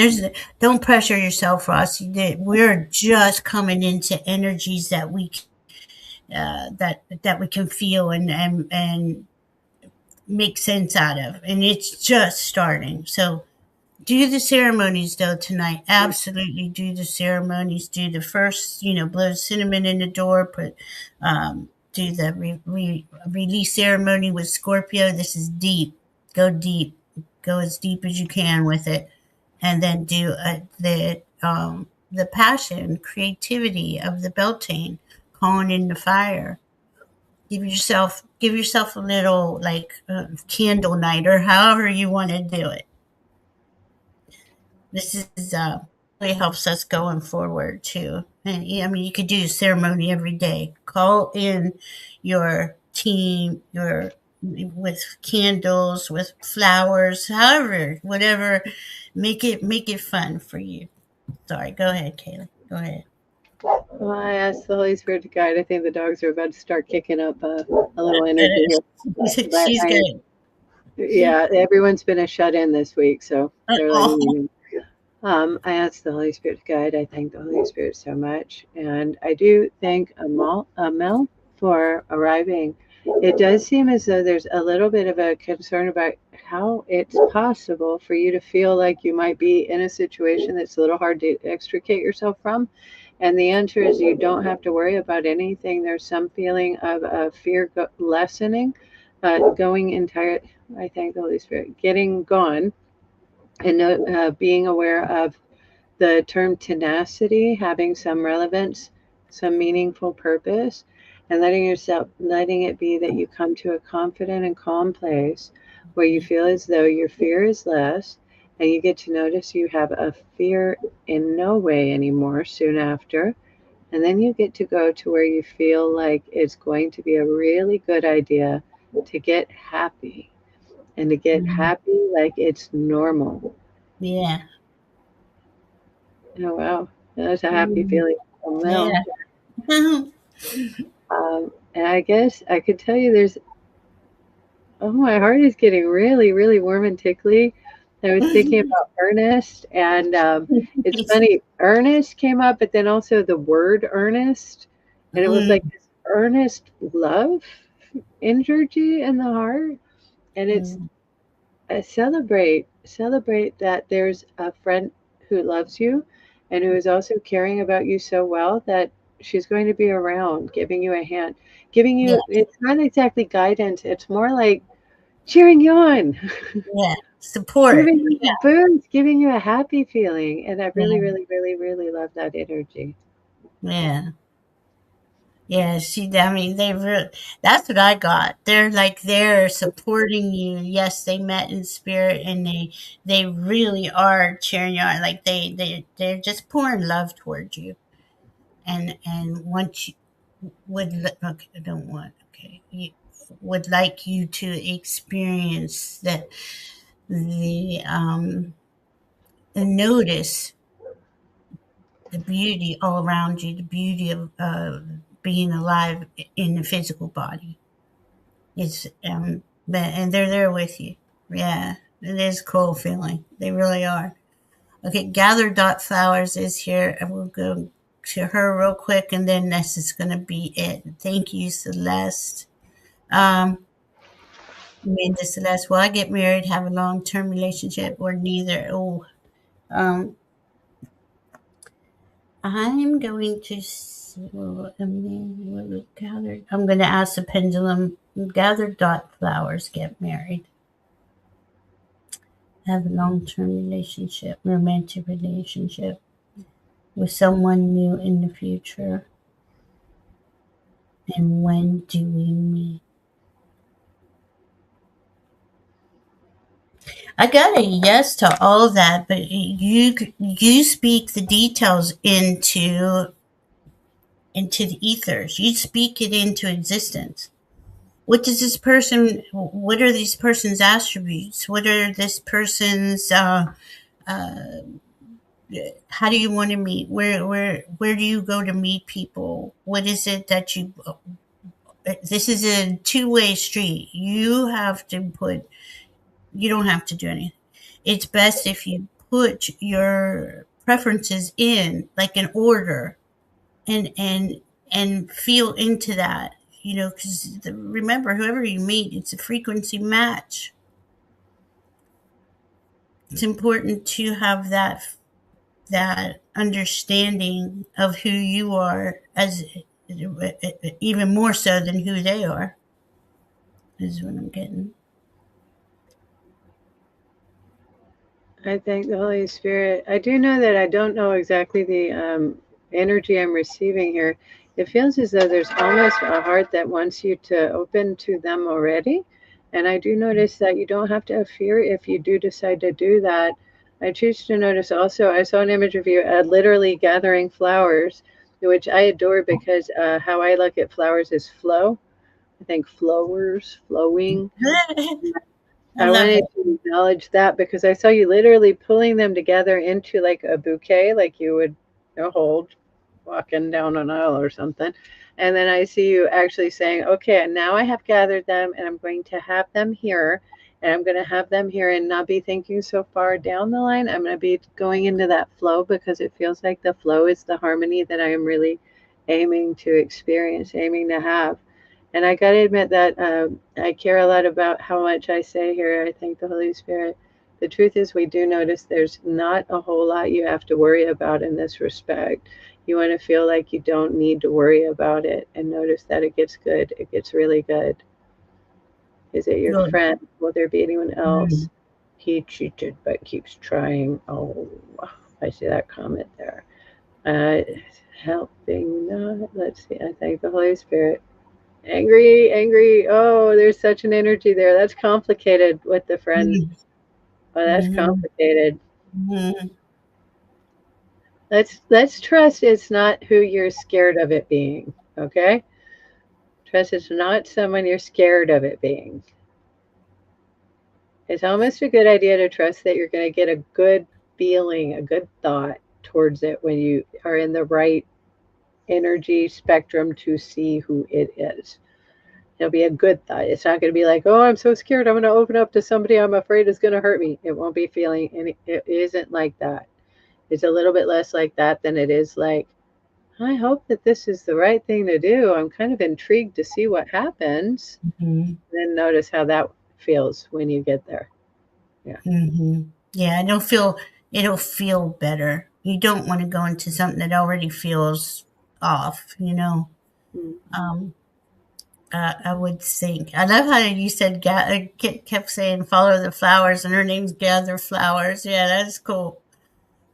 don't pressure yourself, Ross. We're just coming into energies that we can feel and make sense out of, and it's just starting. So do the ceremonies though tonight. Absolutely do the ceremonies. Do the first, blow cinnamon in the door. Do the release ceremony with Scorpio. This is deep. Go deep. Go as deep as you can with it, and then do the passion, creativity of the Beltane, calling in the fire. Give yourself a little like candle night or however you want to do it. This is really helps us going forward too. And yeah, I mean, you could do a ceremony every day. Call in your team, your with candles, with flowers, however, whatever. Make it fun for you. Sorry, go ahead, Kayla. Go ahead. Well, I asked the Holy Spirit to guide. I think the dogs are about to start kicking up a little energy here. But She's good. yeah, everyone's been a shut in this week, so they're letting me Oh, know. I asked the Holy Spirit to guide. I thank the Holy Spirit so much. And I do thank Mel for arriving. It does seem as though there's a little bit of a concern about how it's possible for you to feel like you might be in a situation that's a little hard to extricate yourself from. And the answer is you don't have to worry about anything. There's some feeling of fear lessening, going entire. I thank the Holy Spirit, getting gone, and being aware of the term tenacity having some relevance, some meaningful purpose, and letting it be that you come to a confident and calm place where you feel as though your fear is less, and you get to notice you have a fear in no way anymore soon after. And then you get to go to where you feel like it's going to be a really good idea to get happy, and to get happy like it's normal. yeah. Oh, wow. That's a happy feeling. Oh, Yeah. no. And I guess I could tell you oh, my heart is getting really, really warm and tickly. I was thinking about Ernest, and it's funny, Ernest came up, but then also the word earnest, and it was like Mm, this earnest love energy in the heart. And it's mm, celebrate that there's a friend who loves you and who is also caring about you so well that she's going to be around giving you a hand, giving yeah, you, it's not exactly guidance, it's more like cheering you on, yeah. Support. giving you a boost, giving you a happy feeling. And I really, Yeah, really, really, really love that energy. yeah, yeah. I mean, that's what I got. They're supporting you. Yes, they met in spirit, and they really are cheering you on. Like they're just pouring love towards you, and once you okay, I don't want okay, you would like you to experience the and notice the beauty all around you, the beauty of being alive in the physical body. And they're there with you. Yeah, it is a cool feeling. They really are. Okay, Gather Dot Flowers is here, and we'll go to her real quick, and then this is going to be it. Thank you, Celeste. Um, Amanda Celeste, will I get married, have a long term relationship, or neither? Oh, um, I'm going to gather. I'm going to ask the pendulum. Gather dot flowers. Get married. Have a long-term relationship, romantic relationship with someone new in the future. And when do we meet? I got a yes to all of that, but you speak the details into the ethers. You speak it into existence. What does this person? What are these person's attributes? What are this person's? How do you want to meet? Where do you go to meet people? What is it that you? This is a two-way street. You have to put. You don't have to do anything. It's best if you put your preferences in like an order and feel into that, because remember, whoever you meet, it's a frequency match. It's important to have that understanding of who you are, as even more so than who they are, is what I'm getting. I thank the Holy Spirit. I do know that I don't know exactly the energy I'm receiving here. It feels as though there's almost a heart that wants you to open to them already. And I do notice that you don't have to have fear if you do decide to do that. I choose to notice also, I saw an image of you literally gathering flowers, which I adore because how I look at flowers is flow. I think flowers, flowing. I I love wanted it. to acknowledge that because I saw you literally pulling them together into like a bouquet, like you would hold walking down an aisle or something. And then I see you actually saying, okay, now I have gathered them and I'm going to have them here. And I'm going to have them here and not be thinking so far down the line. I'm going to be going into that flow because it feels like the flow is the harmony that I am really aiming to experience, aiming to have. And I got to admit that I care a lot about how much I say here. I thank the Holy Spirit. The truth is, we do notice there's not a whole lot you have to worry about in this respect. You want to feel like you don't need to worry about it and notice that it gets good. It gets really good. Is it your Good. friend? Will there be anyone Mm. else? He cheated but keeps trying. Oh, I see that comment there. Uh, Helping not. Let's see. I thank the Holy Spirit. Angry, angry. Oh, there's such an energy there. That's complicated with the friend. Mm. Oh, that's Mhm. complicated. Mhm. Let's trust it's not who you're scared of it being. Okay? Trust it's not someone you're scared of it being. It's almost a good idea to trust that you're going to get a good feeling, a good thought towards it when you are in the right energy spectrum to see who it is. It'll be a good thought. It's not going to be like, oh, I'm so scared. I'm going to open up to somebody I'm afraid is going to hurt me. It won't be feeling any, it isn't like that. It's a little bit less like that than it is like, I hope that this is the right thing to do. I'm kind of intrigued to see what happens. Mhm. Then notice how that feels when you get there. Yeah. Mhm. Yeah, it'll feel better. You don't want to go into something that already feels off. Mm. Um, I would think. I love how you said, kept saying, follow the flowers, and her name's Gather Flowers. Yeah, that's cool.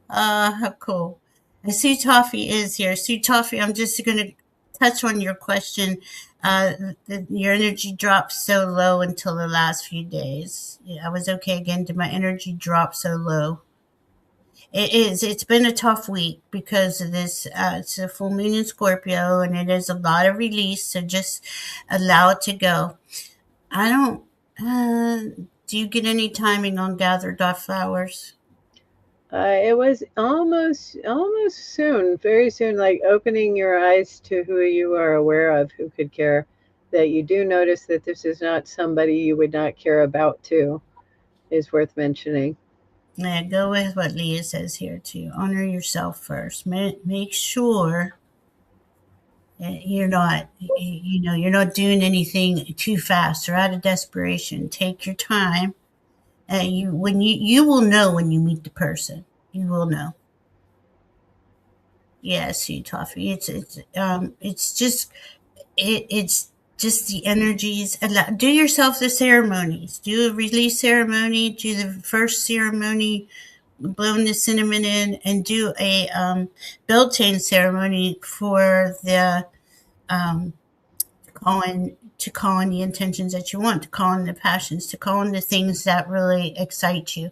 How cool. And Sue Toffee is here. Sue Toffee, I'm just going to touch on your question. Your energy dropped so low until the last few days. Yeah, I was okay again. Did my energy drop so low? It is. It's been a tough week because of this. It's a full moon in Scorpio, and it is a lot of release. So just allow it to go. I don't. Do you get any timing on Gather Dot Flowers? It was almost soon, very soon, like opening your eyes to who you are aware of, who could care. That you do notice that this is not somebody you would not care about too, is worth mentioning. Yeah, go with what Leah says here too. Honor yourself first. Make sure you're not, you're not doing anything too fast or out of desperation. Take your time. You will know when you meet the person. You will know. Yes, you toffee. It's just the energies. Do yourself the ceremonies. Do a release ceremony. Do the first ceremony, blowing the cinnamon in, and do a Beltane ceremony for the um, call in the intentions that you want, to call in the passions, to call in the things that really excite you.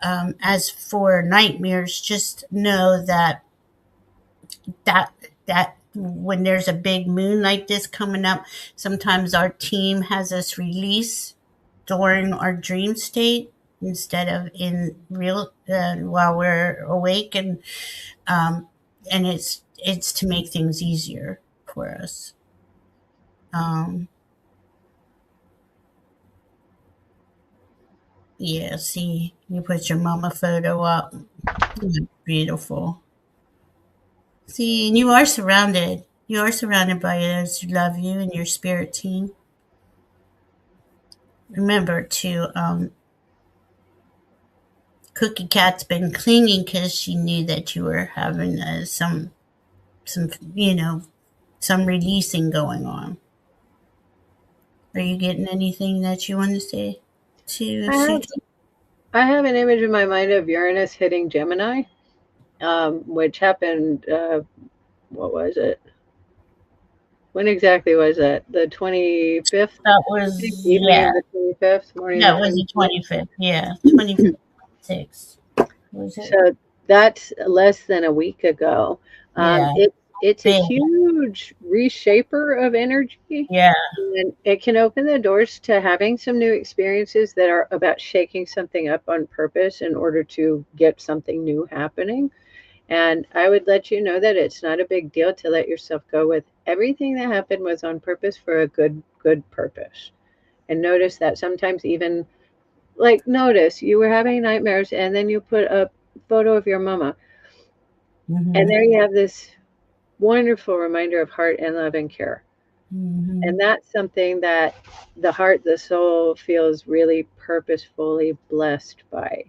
As for nightmares, just know that that when there's a big moon like this coming up, sometimes our team has us release during our dream state instead of in real while we're awake, um, and it's to make things easier for us. Um, yeah, see, you put your mama photo up. Beautiful. See, and you are surrounded. You are surrounded by those who love you and your spirit team. Remember to Cookie Cat's been cleaning because she knew that you were having some some releasing going on. Are you getting anything that you want to say to I have, Suji? I have an image in my mind of Uranus hitting Gemini, which happened, what was it? When exactly was that? The 25th, That I think, was evening yeah, of the 25th, morning of that the was the 26th. 25th. Yeah, 26th. Was it? So that's less than a week ago. Yeah, It's a big. huge reshaper of energy, Yeah. and it can open the doors to having some new experiences that are about shaking something up on purpose in order to get something new happening. And I would let you know that it's not a big deal to let yourself go with everything that happened was on purpose for a good purpose. And notice that sometimes even like notice you were having nightmares and then you put a photo of your mama and Hmm. there you have this wonderful reminder of heart and love and care. And Hmm. that's something that the heart, the soul feels really purposefully blessed by.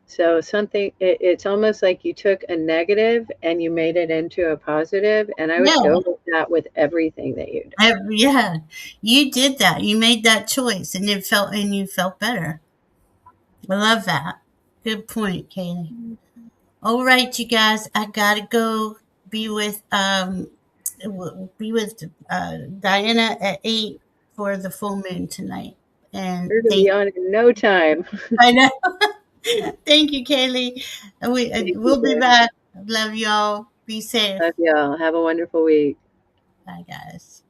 So something it's almost like you took a negative and you made it into a positive, and I would Yeah. go with that with everything that you do. Yeah. You did that. You made that choice, and you felt better. I love that. Good point, Kaylee. All right, you guys. I gotta go be with Diana at 8 for the full moon tonight. And You're gonna be on in no time. I know. Thank you, Kaylee. Thank you, We'll be dear. back. Love y'all. Be safe. Love y'all. Have a wonderful week. Bye, guys.